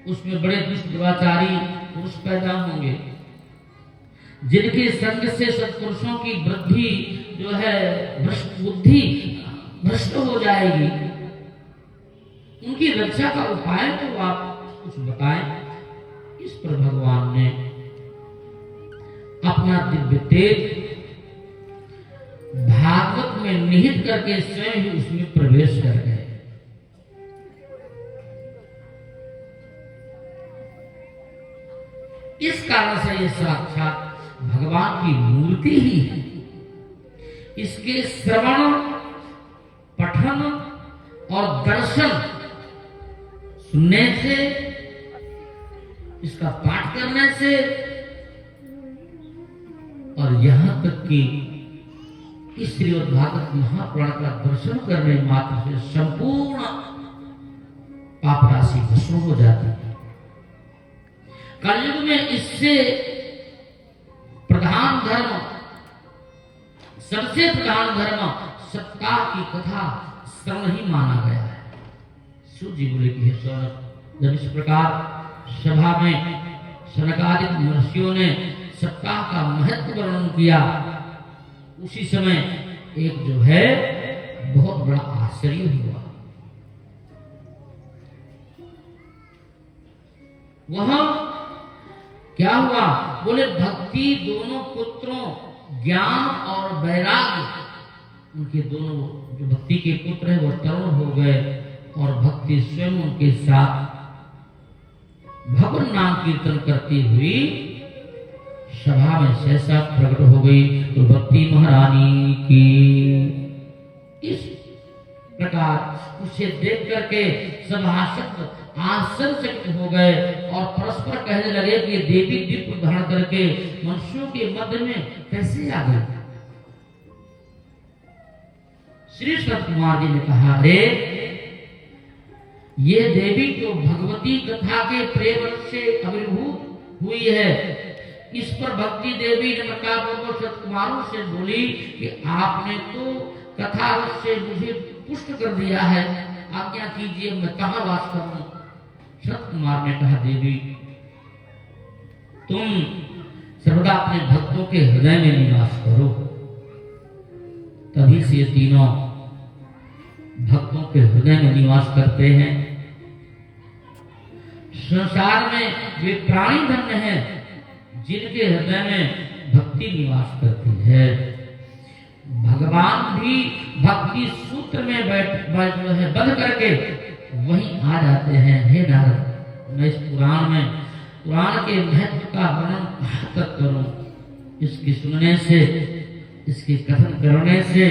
उसमें बड़े दुष्ट दुराचारी पुरुष पैदा होंगे, जिनके संग से सत्पुरुषों की वृद्धि जो है बुद्धि भ्रष्ट हो जाएगी। उनकी रक्षा का उपाय तो आप कुछ बताएं। इस पर भगवान ने अपना दिव्य तेज भागवत में निहित करके स्वयं ही उसमें प्रवेश कर गए। इस कारण से ये साक्षात भगवान की मूर्ति ही है। इसके श्रवण, पठन और दर्शन सुनने से, इसका पाठ करने से और यहां तक कि इस श्रीमद्भागवत महापुराण का दर्शन करने मात्र से संपूर्ण पाप राशि भस्म हो जाती है। कलयुग में इससे प्रधान धर्म, सबसे प्रधान धर्म सप्ताह की कथा श्रवण ही माना गया है। सूर्य बोले कि सौनक, जब इस प्रकार सभा में सनकादिक महर्षियों ने सप्ताह का महत्व वर्णन किया, उसी समय एक जो है बहुत बड़ा आश्चर्य हुआ। वह क्या हुआ? बोले भक्ति दोनों पुत्रों ज्ञान और वैराग्य, उनके दोनों जो भक्ति के पुत्र हैं वो तरुण हो गए और भक्ति स्वयं उनके साथ भगवान नाम कीर्तन करती हुई सभा में सहसा प्रकट हो गई। तो भक्ति महारानी की इस प्रकार उसे देख करके सभासद आश्चर्यचकित हो गए और परस्पर कहने लगे कि देवी दीप धारण करके मनुष्यों के मध्य में कैसे आ गई। श्री सनत कुमार जी ने कहा, अरे ये देवी जो भगवती कथा के प्रेम से आविर्भूत हुई है, इस पर भक्ति देवी ने पूर्वक सनत कुमारों से बोली कि आपने तो कथा से मुझे पुष्ट कर दिया है, आज्ञा कीजिए मैं कहाँ वास करूं। सनत कुमार ने कहा, देवी तुम सर्वदा अपने भक्तों के हृदय में निवास करो। तभी से तीनों भक्तों के हृदय में निवास करते हैं। संसार में वे प्राणी धन्य हैं जिनके हृदय में भक्ति निवास करती है। भगवान भी भक्ति सूत्र में जो है बंध करके वहीं आ जाते हैं। हे नारद, मैं इस पुराण के महत्व का वर्णन कहाँ तक करूं? इसकी सुनने से, इसके कथन करने से,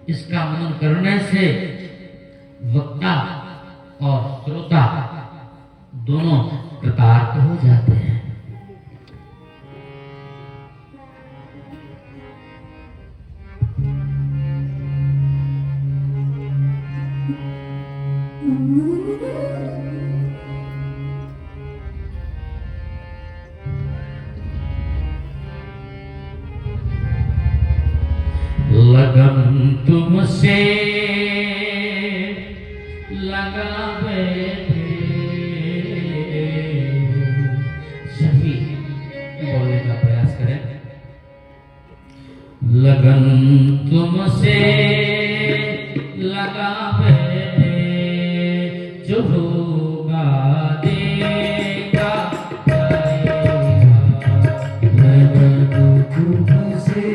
इसका मनन करने से वक्ता और श्रोता दोनों कृतार्थ हो जाते हैं। लगन तुमसे लगा बैठे, सभी बोलने का प्रयास करें। लगन तुमसे लगा बैठे, जो होगा देगा जाएगा। लगन तुमसे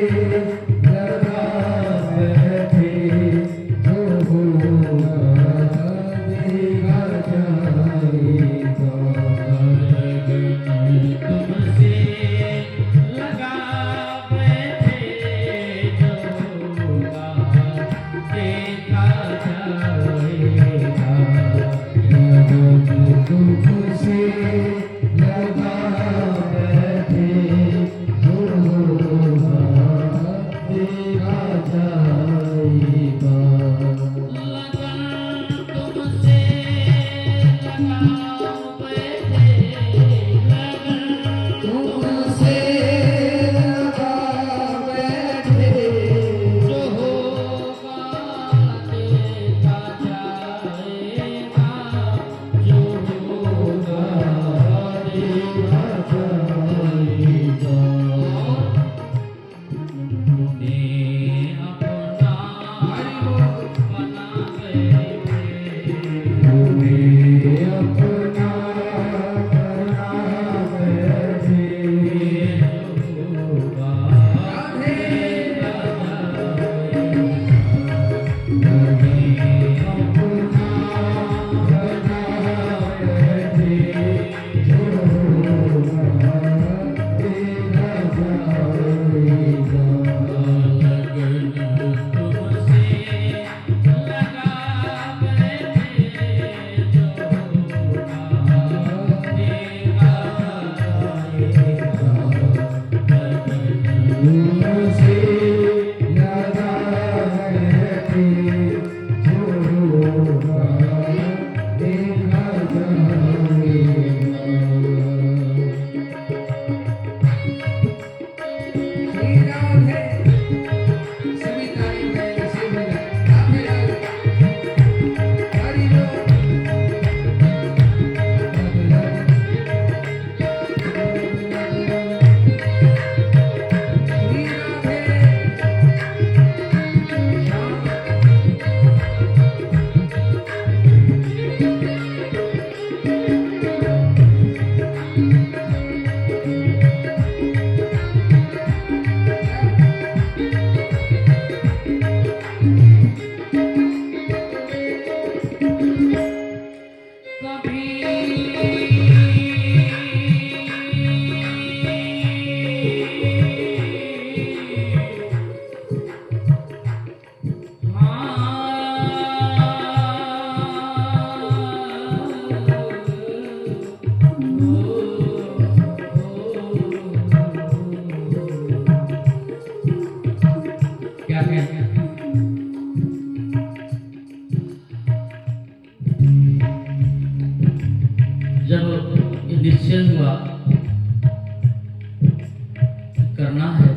करना है,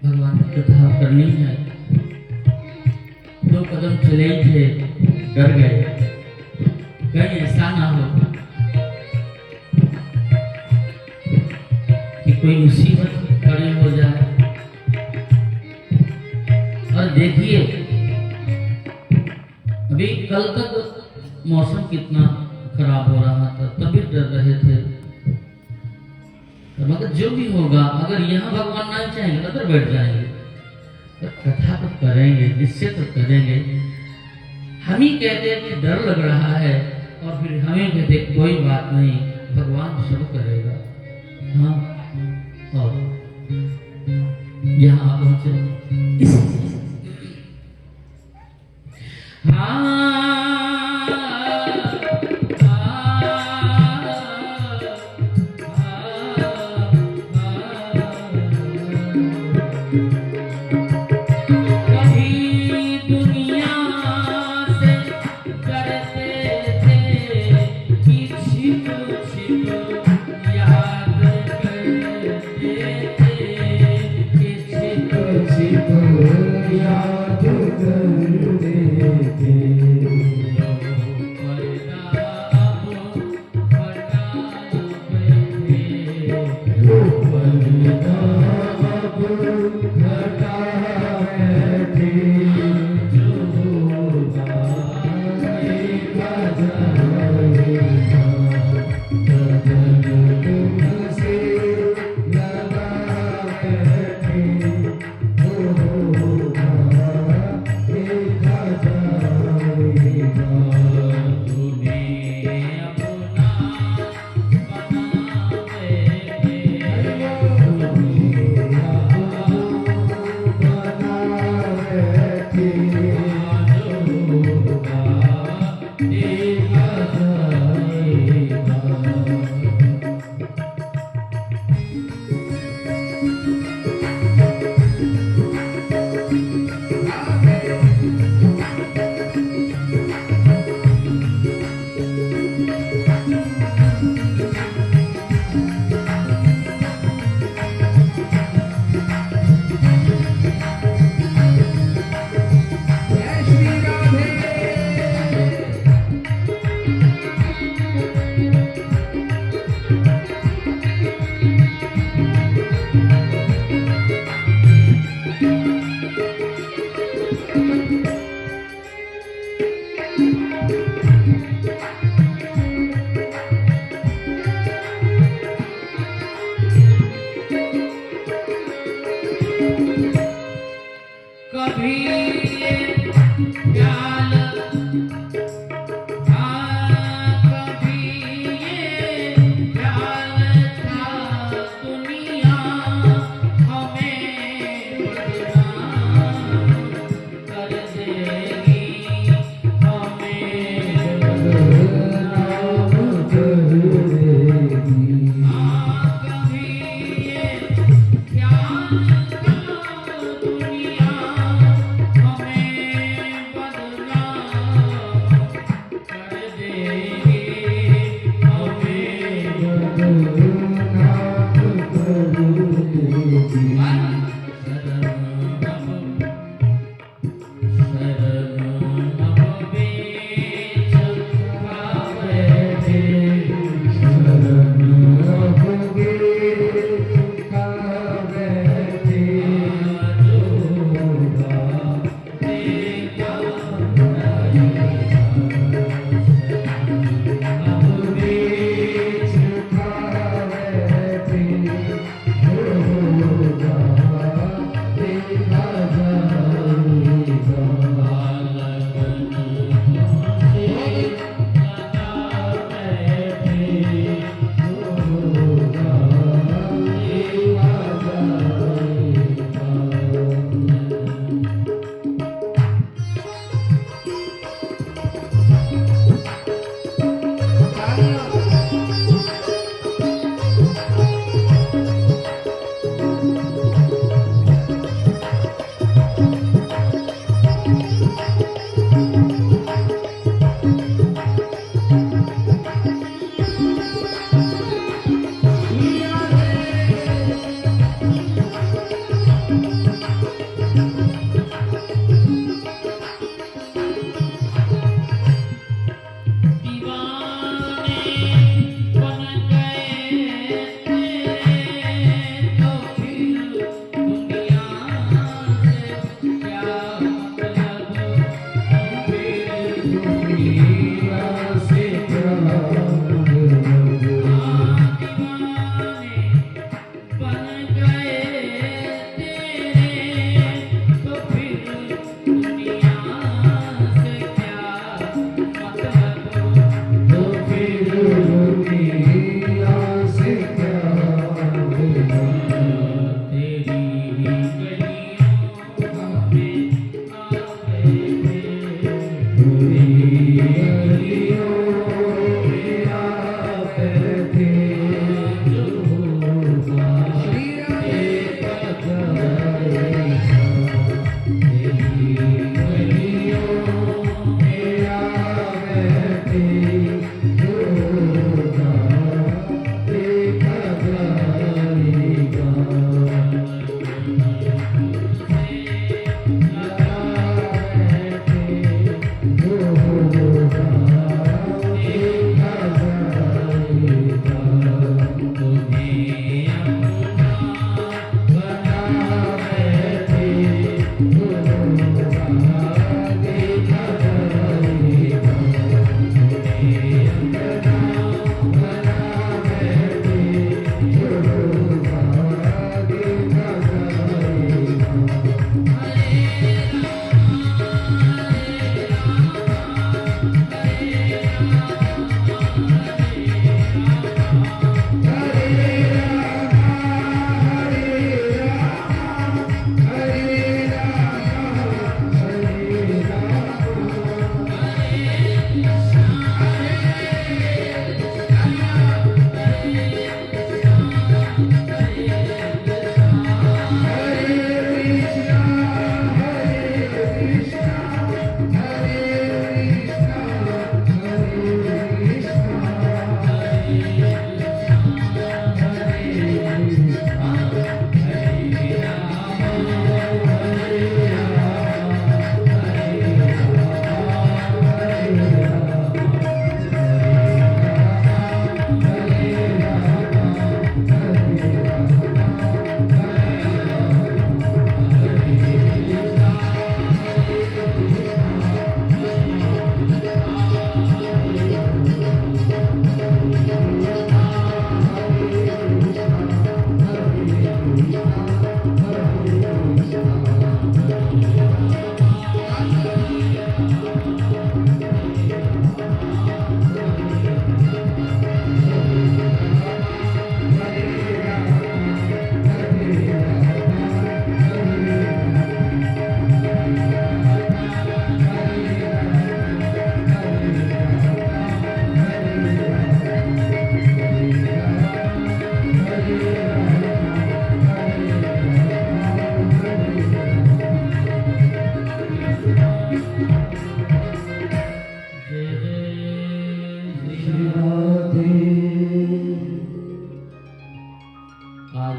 भगवान की कथा करनी है। 2 कदम चले ही थे, डर गए कहीं ऐसा ना हो कि कोई मुसीबत खड़ी हो जाए। और देखिए अभी कल तक मौसम कितना खराब हो रहा था, तभी डर रहे थे। मगर जो भी होगा, अगर यहाँ भगवान नहीं चाहेंगे तो बैठ जाएंगे, तो कथा तो करेंगे, निश्चय तो करेंगे। हम ही कहते हैं कि डर लग रहा है और फिर हमें कहते कोई बात नहीं, भगवान सब करेगा। हाँ, और यहाँ पहुंचे इस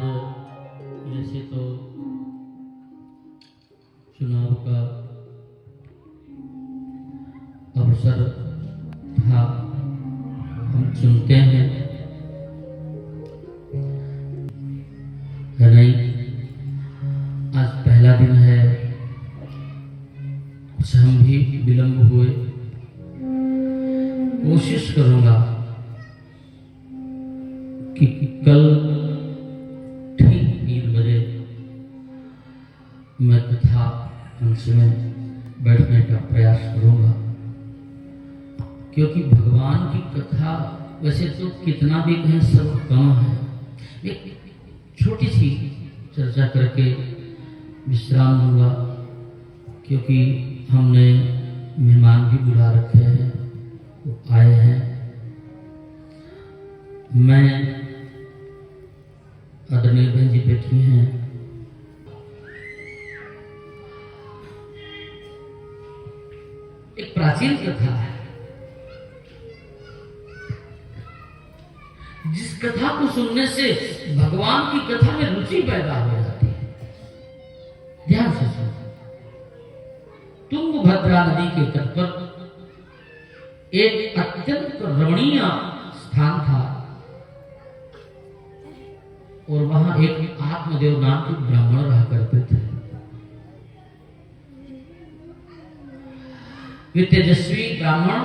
जैसे तो चुनाव का अवसर था, हम चुनते हैं, है नहीं। आज पहला दिन है, कुछ हम भी विलंब हुए। कोशिश करूंगा कि कल ठीक 3 बजे मैं कथा मंच में बैठने का प्रयास करूंगा, क्योंकि भगवान की कथा वैसे तो कितना भी कहें सब कम है। एक छोटी सी चर्चा करके विश्राम दूंगा, क्योंकि हमने मेहमान भी बुला रखे हैं, वो आए हैं। मैं आदरणीय बहन जी बैठी हैं, एक प्राचीन कथा है, जिस कथा को सुनने से भगवान की कथा में रुचि पैदा हो जाती है। ध्यान से सुनो। तुंगभद्रा नदी के तट पर एक अत्यंत रमणीय स्थान था, और वहां एक आत्मदेव नाम के ब्राह्मण रहा करते थे। वे तेजस्वी ब्राह्मण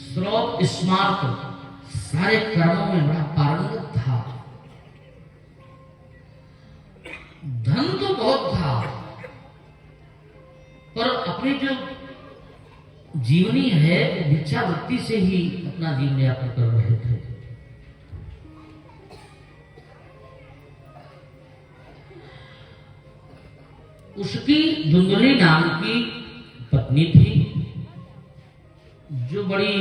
श्रोत स्मार्त सारे कर्मों में बड़ा पारंगत था। धन तो बहुत था, पर अपनी जो जीवनी है भिक्षावृत्ति से ही अपना जीवन यापन कर रहे थे। उसकी धुंधली नाम की पत्नी थी, जो बड़ी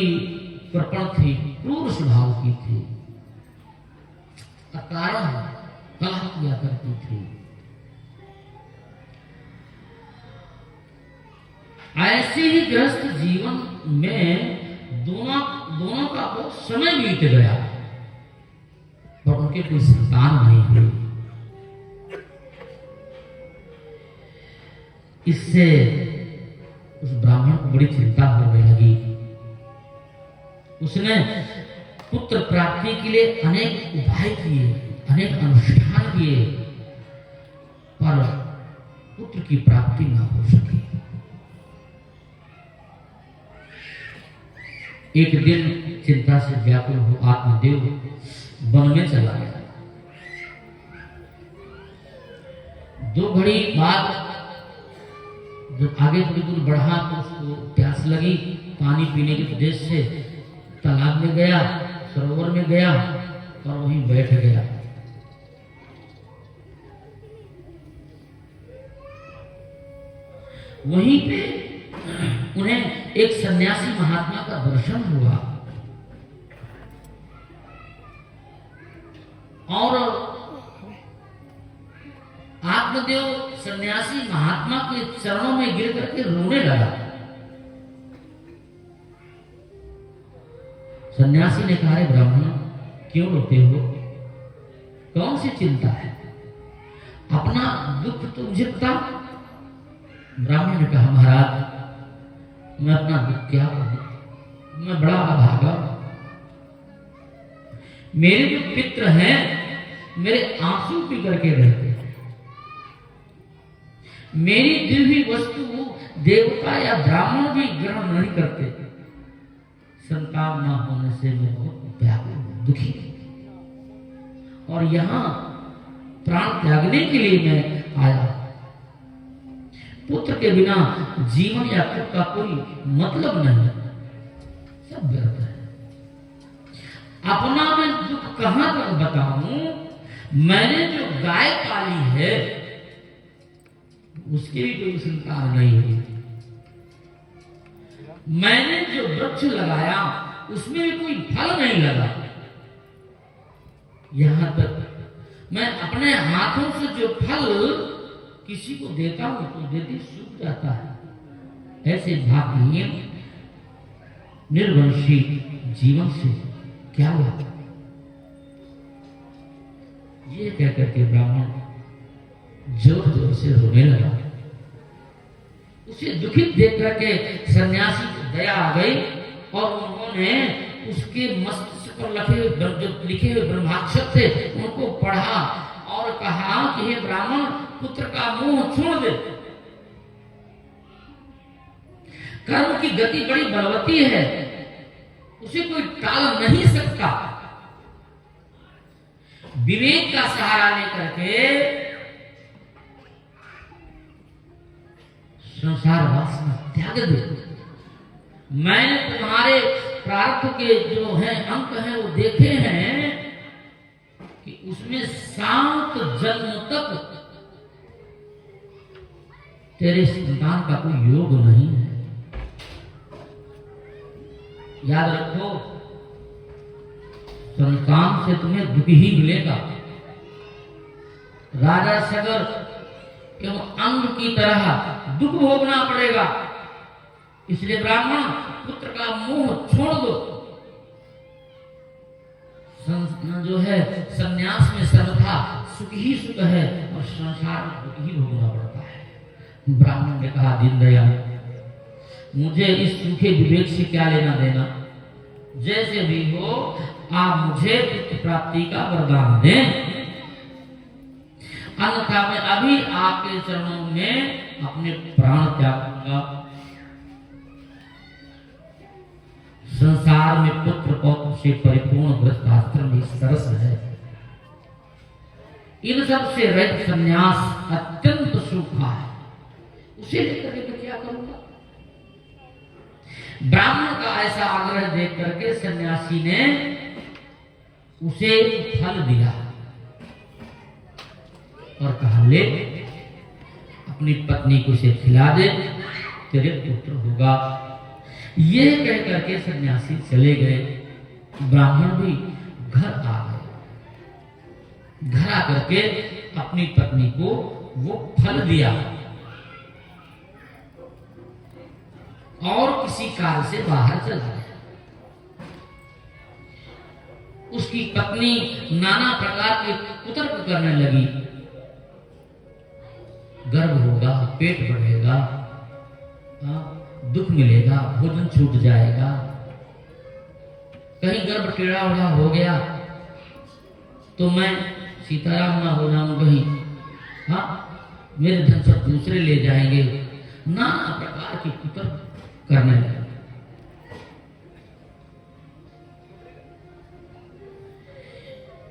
कृपण थी, क्रूर स्वभाव की थी, अकारण कलह किया करती थी। ऐसे ही गृहस्थ जीवन में दोनों का बहुत समय बीत गया, पर उनके कोई संतान नहीं हुई। इससे उस ब्राह्मण को बड़ी चिंता होने लगी। उसने पुत्र प्राप्ति के लिए अनेक उपाय किए, अनेक अनुष्ठान किए, पर पुत्र की प्राप्ति न हो सकी। एक दिन चिंता से व्याकुल हो आत्मदेव वन में चला गया। 2 घड़ी बाद जब आगे थोड़ी दूर बढ़ा तो उसको प्यास लगी। पानी पीने के उद्देश्य से तालाब में गया, सरोवर में गया और वहीं बैठ गया। वहीं पे उन्हें एक सन्यासी महात्मा का दर्शन हुआ, और आत्मदेव सन्यासी महात्मा के चरणों में गिर करके रोने लगा। सन्यासी ने कहा, ब्राह्मण क्यों रोते हो, कौन सी चिंता है, अपना दुख तो मुझे बता। ब्राह्मण ने कहा, महाराज मैं अपना दुख क्या कहूं, मैं बड़ा अभागा। मेरे जो पितृ हैं मेरे आंसू पी करके रहते हैं। मेरी दी हुई वस्तु देवता या ब्राह्मण भी ग्रहण नहीं करते। संतान न होने से मैं बहुत व्याकुल दुखी, और यहां प्राण त्यागने के लिए मैं आया। पुत्र के बिना जीवन या पुत्र का कोई मतलब नहीं, सब व्यर्थ है। अपना मैं दुख कहां तक बताऊं। मैंने जो गाय पाली है उसकी भी कोई संतान नहीं हुई। मैंने जो वृक्ष लगाया उसमें भी कोई फल नहीं लगा। यहां तक मैं अपने हाथों से जो फल किसी को देता हूं तो देती सूख जाता है। ऐसे भाग्यहीन निर्वंशी जीवन से क्या लाभ। ये कह करके ब्राह्मण जोर जोर से रोने लगा। उसे दुखित देख करके सन्यासी को दया आ गई और उन्होंने उसके मस्तिष्क पर लिखे हुए ब्रह्माक्षर थे उनको पढ़ा और कहा कि हे ब्राह्मण, पुत्र का मोह छोड़ दे। कर्म की गति बड़ी बलवती है, उसे कोई टाल नहीं सकता। विवेक का सहारा लेकर के संसार वासना त्याग दे। मैंने तुम्हारे प्रारब्ध के जो है अंक हैं वो देखे हैं कि उसमें 7 जन्म तक तेरे संतान का कोई योग नहीं है। याद रखो, संतान से तुम्हें दुख ही मिलेगा। राजा सगर एवं अंग की तरह दुख भोगना पड़ेगा। इसलिए ब्राह्मण, पुत्र का मोह छोड़ दो। जो है संन्यास में सर्वथा सुख ही सुख है और संसार में दुख ही भोगना पड़ता है। ब्राह्मण ने कहा, दीनदयाल, मुझे इस सूखे विवेक से क्या लेना देना। जैसे भी हो आप मुझे पुत्र प्राप्ति का वरदान दें, अन्यथा मैं अभी आपके चरणों में अपने प्राण त्याग दूंगा। संसार में पुत्र पौत्र से परिपूर्ण गृहस्थाश्रम ही सरस है। इन सब से रहित संन्यास अत्यंत सूखा है, उसे लेकर के मैं क्या करूंगा। ब्राह्मण का ऐसा आग्रह देख करके सन्यासी ने उसे फल दिया और कहा, ले अपनी पत्नी को उसे खिला दे, तेरे पुत्र होगा। ये कह करके सन्यासी चले गए। ब्राह्मण भी घर आ गए। घर आकर के अपनी पत्नी को वो फल दिया और किसी कार्य से बाहर चला गया। उसकी पत्नी नाना प्रकार के कुतर्क करने लगी। गर्भ होगा, पेट बढ़ेगा, दुख मिलेगा, भोजन छूट जाएगा, कहीं गर्भ टेढ़ा उड़ा हो गया तो मैं सीताराम ना हो जाऊं कहीं, मेरे धन सब दूसरे ले जाएंगे। नाना प्रकार की कुतर्क करने लगे।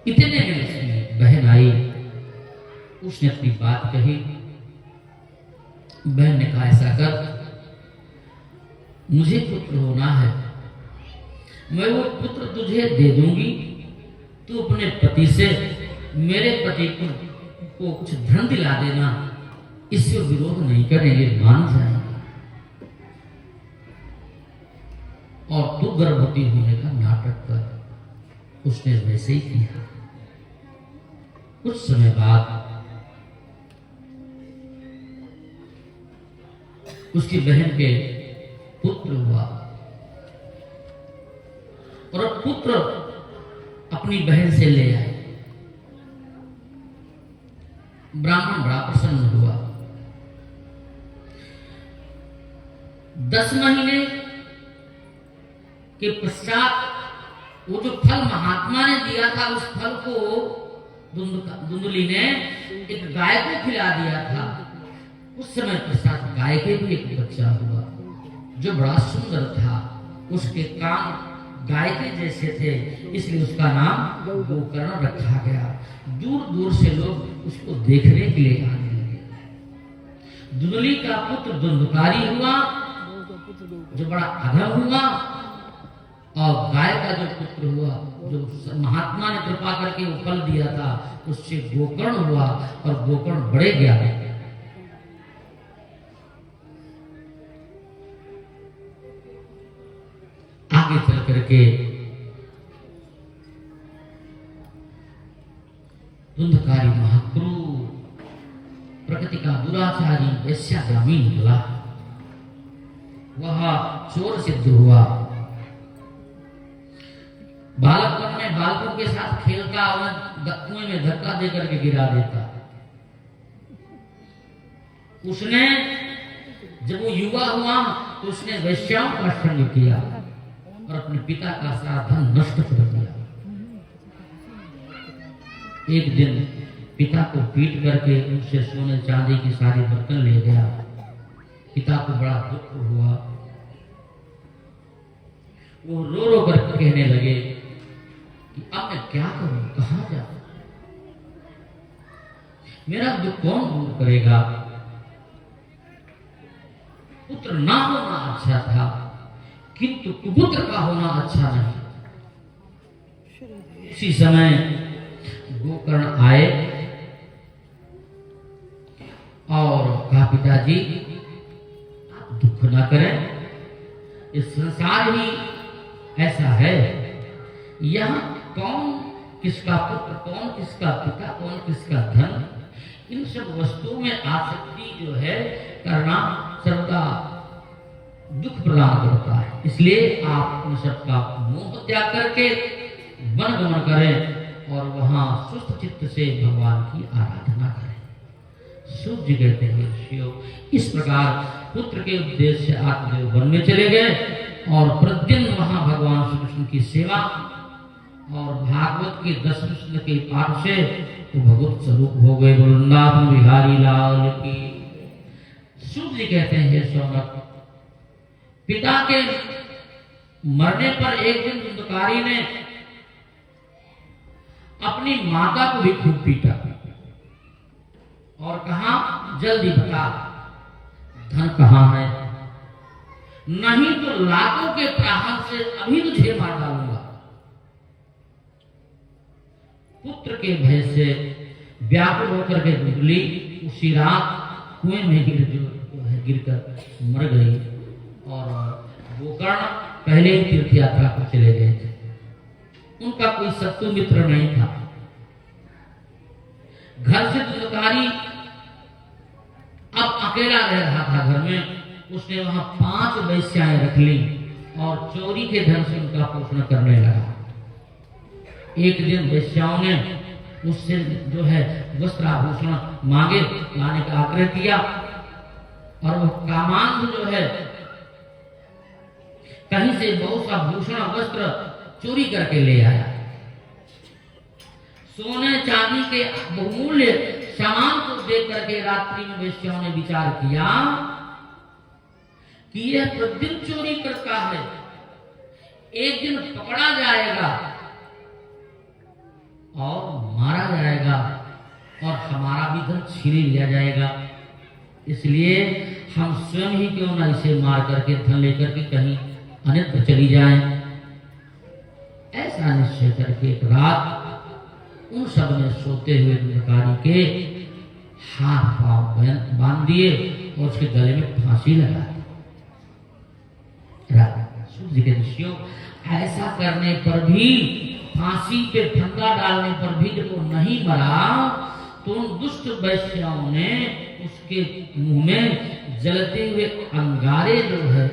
इतने में उसकी बहन आई, उसने अपनी बात कही। बहन ने कहा, ऐसा कर, मुझे पुत्र होना है, मैं वो पुत्र तुझे दे दूंगी। तू अपने पति से मेरे पति को कुछ धन दिला देना, इससे विरोध नहीं करेंगे, मान जाएंगे। और तू गर्भवती होने का नाटक कर। उसने वैसे ही किया। कुछ समय बाद उसकी बहन के पुत्र हुआ और पुत्र अपनी बहन से ले आए। ब्राह्मण बड़ा प्रसन्न हुआ। 10 महीने के पश्चात वो जो फल महात्मा ने दिया था, उस फल को धुंधली ने एक गाय को खिला दिया था। उस समय पश्चात गाय के भी एक बच्चा हुआ जो बड़ा सुंदर था। उसके कान गाय के जैसे थे, इसलिए उसका नाम गोकर्ण रखा गया। दूर दूर से लोग उसको देखने के लिए आने लगे। धुंधली का पुत्र धुंधकारी हुआ जो बड़ा अधम हुआ, और गाय का जो पुत्र हुआ, जो महात्मा ने कृपा करके वो फल दिया था, उससे गोकर्ण हुआ और गोकर्ण बड़े ज्ञानी। आगे चल करके धुंधकारी महाक्रूर प्रकृति का दुराचारी वैश्यागामी निकला। वह चोर सिद्ध हुआ। बालकपन में अपने बालकों के साथ खेलता और कुएं में धक्का देकर के गिरा देता। उसने जब वो युवा हुआ तो उसने वेश्याओं का संग किया और अपने पिता का सारा धन नष्ट कर दिया। एक दिन पिता को पीट करके उनसे सोने चांदी की सारी बर्तन ले गया। पिता को बड़ा दुख हुआ। वो रो रो कर कहने लगे कि अब मैं क्या करूं, कहां जाऊं, मेरा दुख कौन दूर करेगा। पुत्र ना होना अच्छा था, किंतु कुपुत्र का होना अच्छा नहीं। उसी समय गोकर्ण आए और कहा, पिताजी आप दुख ना करें, इस संसार ही ऐसा है। यहाँ कौन किसका पुत्र, कौन किसका पिता, कौन किसका धन, इन सब वस्तुओं में आसक्ति जो है करना सर्वदा दुख प्रदान करता है। इसलिए आप उन सबका मोह त्याग करके वन गमन करें और वहां सुस्त चित्त से भगवान की आराधना करें। सूर्य कहते हैं ऋषियों, इस प्रकार पुत्र के उद्देश्य से आत्मदेव वन में चले गए और प्रतिदिन वहां भगवान श्री कृष्ण की सेवा और भागवत के 10 कृष्ण के पाठ से तो भगवत स्वरूप हो गए। वृंदावन बिहारी लाल की। सूर्य कहते हैं सौनक, पिता के मरने पर एक दिन धुंधकारी ने अपनी माता को भी खूब पीटा और कहा, जल्दी बता धन कहां है, नहीं तो लाखों के प्रहार से अभी तुझे मार डालूंगा। पुत्र के भय से व्याकुल होकर के गुजली उसी रात कुएं में गिरकर मर गई। और गोकर्ण पहले ही तीर्थ यात्रा पर चले गए थे, उनका कोई शत्रु मित्र नहीं था। घर से धुंधकारी अब अकेला रह रहा था घर में। उसने वहां 5 वेश्याएं रख ली और चोरी के धन से उनका पोषण करने लगा। एक दिन वेश्याओं ने उससे जो है वस्त्र आभूषण मांगे, लाने का आग्रह किया और वो कामांध जो है कहीं से बहुत सा भूषण वस्त्र चोरी करके ले आया। सोने चांदी के बहुमूल्य सामान को देख करके रात्रि में वेश्याओं ने विचार किया कि यह प्रतिदिन चोरी करता है, एक दिन पकड़ा जाएगा और मारा जाएगा और हमारा भी धन छीन लिया जाएगा। इसलिए हम स्वयं ही क्यों ना इसे मार करके धन लेकर के कहीं अन्यत्र चली जाएं। ऐसा निश्चय करके एक रात उन सब ने सोते हुए धुंधकारी के हाथ पांव बांध दिए और उसके गले में फांसी लगा दी। सूर्य के ऋषियों, ऐसा करने पर भी, फांसी पे फंदा डालने पर भी जब वो नहीं मरा तो उन दुष्ट वैश्याओं ने उसके मुंह में जलते हुए अंगारे जो है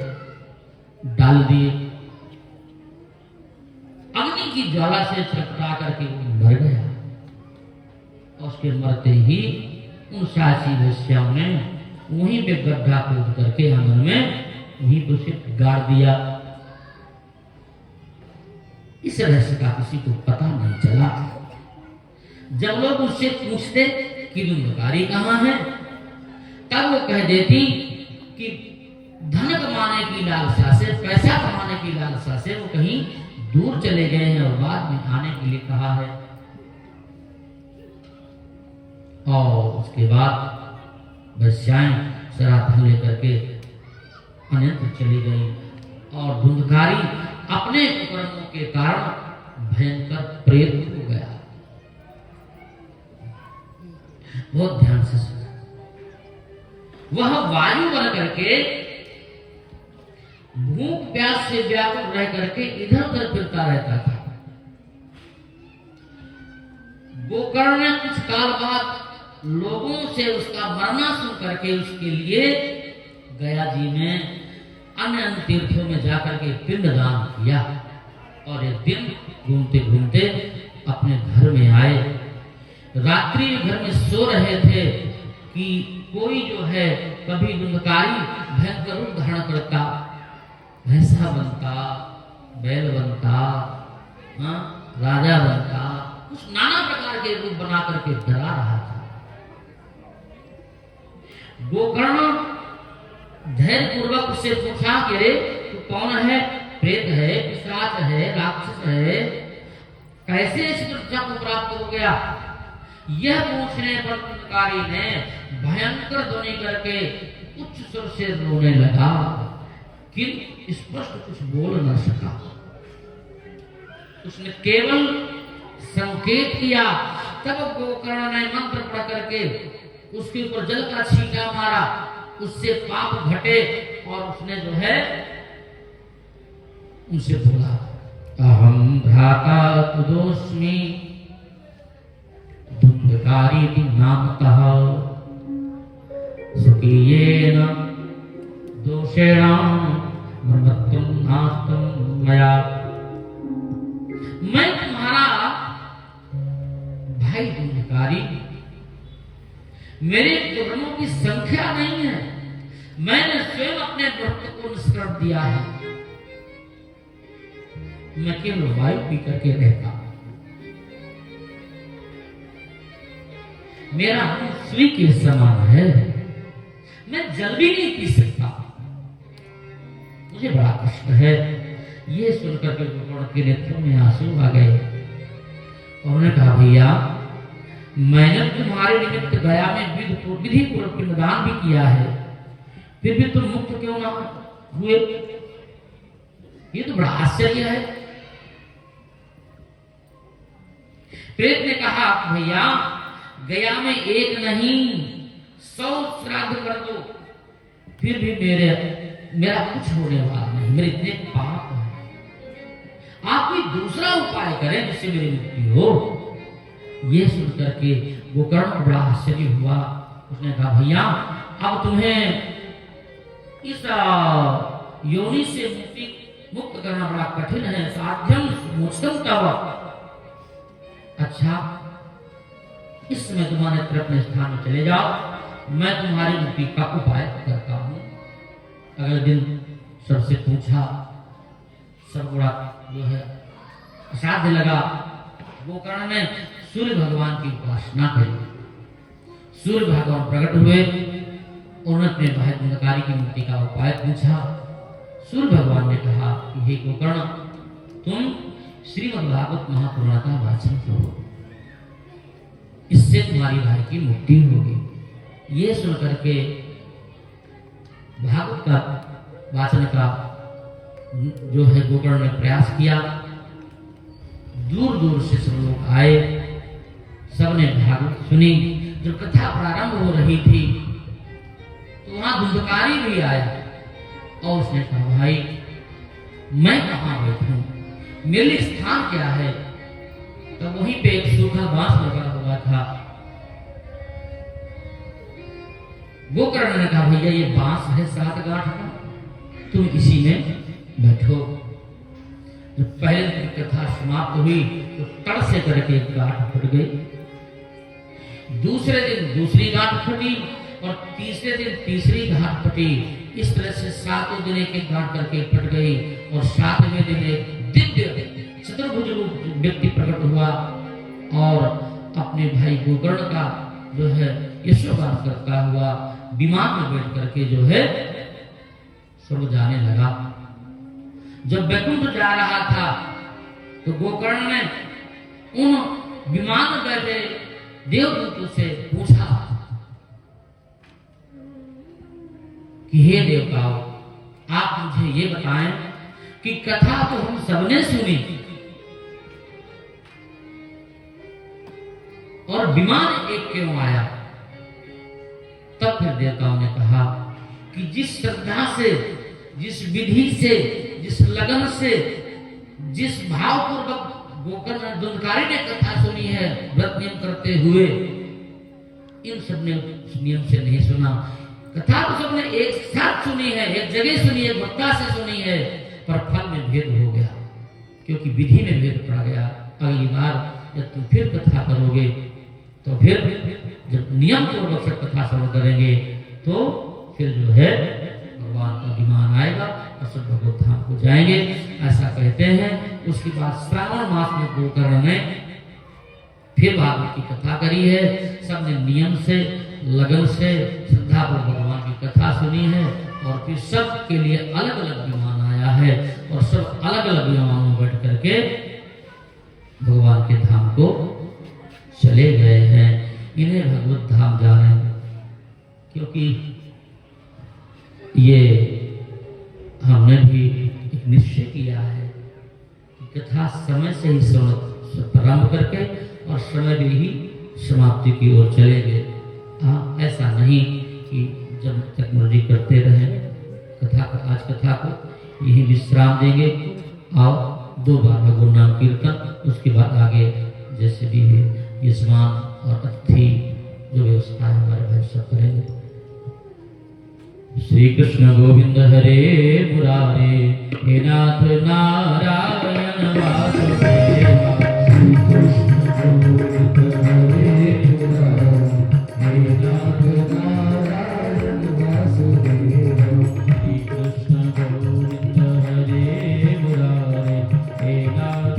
डाल दिए। अग्नि की ज्वाला से छटपटा करके वो मर गया। और उसके मरते ही उन सासी वैश्याओं ने वहीं पे गड्ढा खोद करके आंगन में वहीं पर उसे गाड़ दिया। इस रहस्य का किसी को पता नहीं चला। जब लोग उससे पूछते कि धुंधकारी कहां है, तब वो कह देती कि धन कमाने की लालसा से, पैसा कमाने की लालसा से वो कहीं दूर चले गए हैं और बाद में आने के लिए कहा है। और उसके बाद वैश्याएं सारा धन लेकर के अन्यत्र चली गई और धुंधकारी अपने कुकर्मों के कारण भयंकर प्रेत हो गया। बहुत ध्यान से सुना। वह वायु बन करके भूख प्यास से व्याकुल रह करके इधर उधर फिरता रहता था। गोकर्ण ने कुछ काल बाद लोगों से उसका मरना सुन करके उसके लिए गया जी में अन्य अन्य तीर्थों में जाकर के पिंडदान किया। और एक दिन घूमते घूमते अपने घर में आए। रात्रि घर में सो रहे थे कि कोई जो है कभी धुंधकारी भयंकर रूप धारण करता, भैंसा बनता, बैल बनता, राजा बनता, कुछ नाना प्रकार के रूप बना करके डरा रहा था। गोकर्ण धैर्य पूर्वक उससे पूछा कि अरे तू कौन है? प्रेत है, पिशाच है, राक्षस है, कैसे इस सुरक्षा को प्राप्त हो गया? यह पूछने पर धुंधकारी ने भयंकर ध्वनि करके उच्च स्वर से रोने लगा, किंतु स्पष्ट कुछ बोल न सका। उसने केवल संकेत किया। तब गोकर्ण ने मंत्र पढ़ करके उसके ऊपर जल का छींटा मारा, उससे पाप घटे और उसने जो है उनसे बोला, अहम भ्राता तुदोस्मि धुंधकारी नामतः स्वकीयेन दोषेण ममत्वं नास्तं मया। मैं तुम्हारा भाई धुंधकारी, मेरे कर्मों की संख्या नहीं है, मैंने स्वयं अपने भक्त को निष्कर्ष दिया है। मैं केवल वायु पी करके रहता, मेरा सुई के समान है, मैं जल भी नहीं पी सकता, मुझे बड़ा कष्ट है। ये सुनकर के गोकर्ण के नेत्रों में आंसू आ गए। उन्होंने कहा, भैया मैंने तुम्हारे निमित्त गया में विधि पूर्वक पिंडदान भी किया है, फिर भी तुम मुक्त क्यों ना हुए? ये तो बड़ा आश्चर्य है। प्रेत ने कहा, भैया गया में एक नहीं 100 श्राद्ध कर दो, फिर भी मेरा कुछ होने वाला नहीं, मेरे इतने पाप हैं। आप कोई दूसरा उपाय करें जिससे मेरी मुक्ति हो। ये सुन करके गोकर्ण को बड़ा आश्चर्य हुआ। उसने कहा, भैया अब तुम्हें इस योनि से मुक्त करना बड़ा कठिन है, साध्यम मोक्षम तव। अच्छा, इस समय तुम्हारे अपने स्थान में चले जाओ, मैं तुम्हारी मुक्ति का उपाय करता हूं। अगले दिन सबसे पूछा, सब बड़ा जो है असाध्य लगा। गोकर्ण ने सूर्य भगवान की उपासना करी। सूर्य भगवान प्रकट हुए, उन्होंने अपने भाई धुंधकारी की मुक्ति का उपाय पूछा। सूर्य भगवान ने कहा कि हे गोकर्ण, तुम श्रीमद् भागवत महापुराण का वाचन करो, इससे तुम्हारी भाई की मुक्ति होगी। ये सुन करके भागवत का वाचन का जो है गोकर्ण ने प्रयास किया। दूर दूर से सब लोग आए, सबने भागवत सुनी। जब कथा प्रारंभ हो रही थी तो वहां धुंधकारी भी आया और उसने कहा, भाई मैं कहाँ बैठूं, मेरे लिए स्थान क्या है? तो वहीं पे एक सूखा बांस लगा हुआ था। गोकर्ण ने कहा, भैया ये बांस है 7 गांठ का, तुम इसी में बैठो। जब पहले दिन कथा समाप्त हुई तो तड़ से करके गांठ फट गई। दूसरे दिन दूसरी गांठ फटी और तीसरे दिन तीसरी गांठ फटी। इस तरह से 7 दिन एक गांठ करके फट गई और 7वें दिन एक दिव्य चतुर्भुज व्यक्ति प्रकट हुआ और अपने भाई गोकर्ण का जो है यशोगान करता हुआ विमान में बैठ करके जो है स्वर्ग जाने लगा। जब वैकुंठ जा रहा था तो गोकर्ण ने उन विमान में बैठे देवदूतों से पूछा कि हे देवताओं, आप मुझे ये बताएं कि कथा तो हम सबने सुनी और विमान एक क्यों आया? तब फिर देवताओं ने कहा कि जिस श्रद्धा से, जिस विधि से, जिस लगन से, जिस भावपूर्वक गोकर्ण धुंधकारी ने कथा सुनी है व्रत नियम करते हुए, इन सब ने उस नियम से नहीं सुना। कथा तो सबने एक साथ सुनी है, एक जगह सुनी है, वक्ता से सुनी है, पर फल में भेद हो गया। क्योंकि विधि में भेद पड़ गया। अगली बार जब तुम फिर कथा करोगे तो फिर जब नियम पूर्वक से कथा श्रवण करेंगे तो फिर जो है भगवान का विमान आएगा और सब भगवत धाम को जाएंगे, ऐसा कहते हैं। उसके बाद श्रावण मास में गोकर्ण ने फिर भागवत की कथा करी है। सबने नियम से, लगन से, श्रद्धा पर भगवान की कथा सुनी है और फिर सब के लिए अलग अलग विमान आया है और सब अलग अलग विमानों में बैठ करके भगवान के धाम को चले गए हैं। इन्हें भगवत धाम जाने, क्योंकि ये हमने भी एक निश्चय किया है कि कथा समय से ही प्रारंभ करके और समय में ही समाप्ति की ओर चलेंगे। हाँ, ऐसा नहीं कि जब तक मर्जी करते रहे कथा को, आज कथा को यही विश्राम देंगे। आओ 2 बार भगवान नाम कीर्तन, उसके बाद आगे जैसे भी ये स्नान और अतिथि जो व्यवस्था है हमारे भाई सब करेंगे। श्री कृष्ण गोविंद हरे मुरारे, हे नाथ नारायण वासुदेव। श्री कृष्ण गोविंद हरे मुरारे, हे नाथ नारायण वासुदेव। श्री कृष्ण गोविंद हरे मुरारे, हे नाथ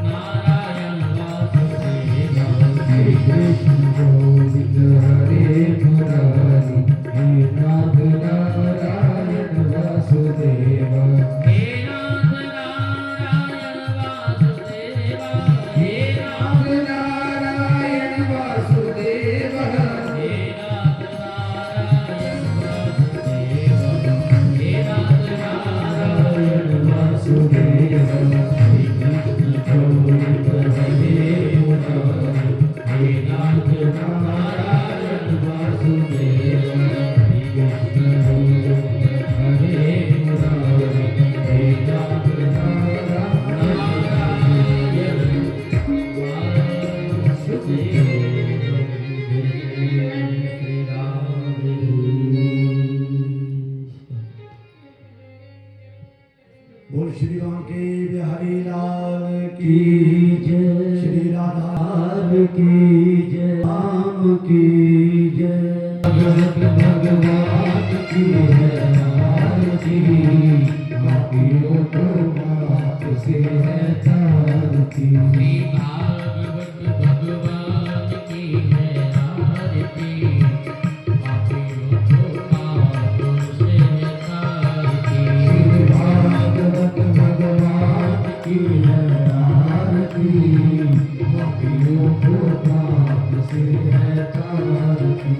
नारायण वासुदेव। श्री कृष्ण गोविंद हरे मुरारे, हे नाथ नारायण वासुदेव। हे नाथ नारायण वासुदेव, हे नाथ नारायण वासुदेव, हे नाथ नारायण वासुदेव, हे नाथ नारायण वासुदेव। श्री कृष्ण गोविंद हरे मुरारे, हे नाथ नारायण वासुदेव। बोल श्री राम के बिहारी लाल की जय, श्री राधा की जय, राम की जय, भगवान की है आरती। पापियों को माफ से है तारती। श्री भागवत भगवान की है आरती, पापियों को पापों से है तारती। श्री भागवत भगवान की है आरती। पापियों को पाप से है तारती।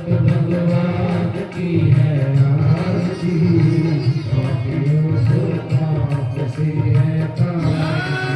भगवान की है आरती। पापियों को पाप से है तारती।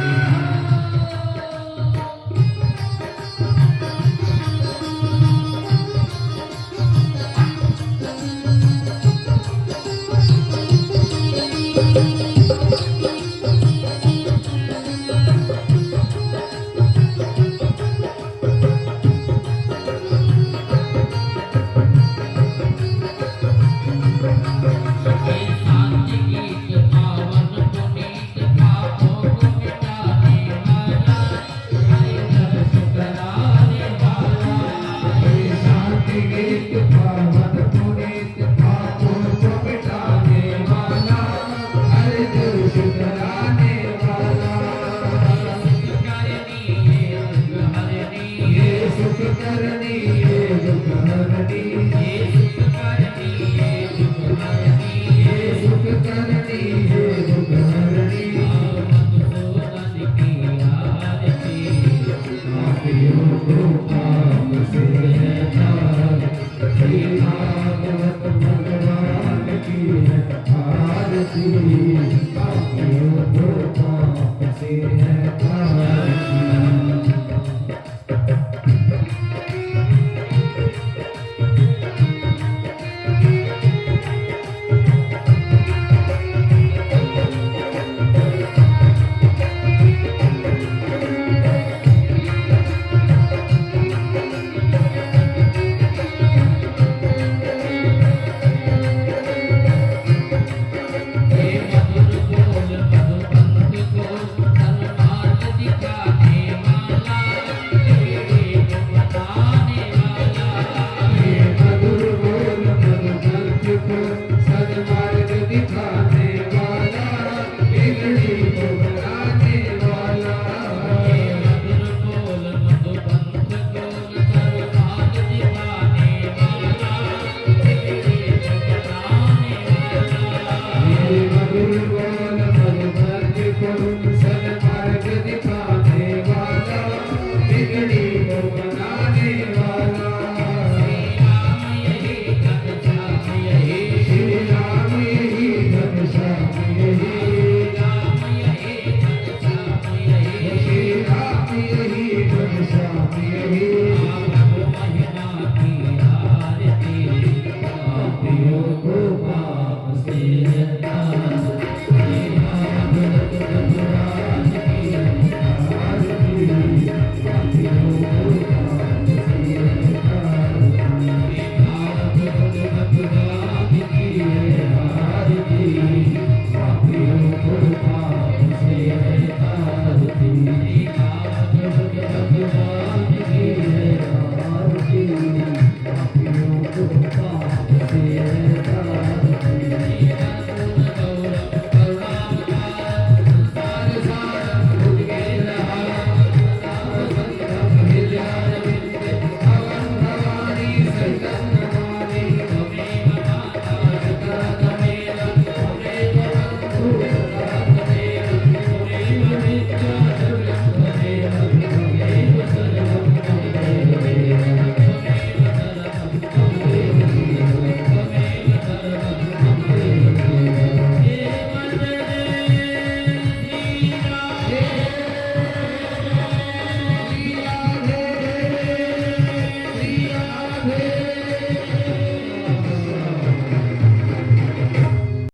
करनी ये दुख हरनी ये सुख करनी ये दुख हरनी ये सुख करनी ये दुख हरनी मधुसूदन की आरती पापियों को पाप से है तार श्री भागवत भगवान की है आरती पापियों को पाप से है तार Yeah.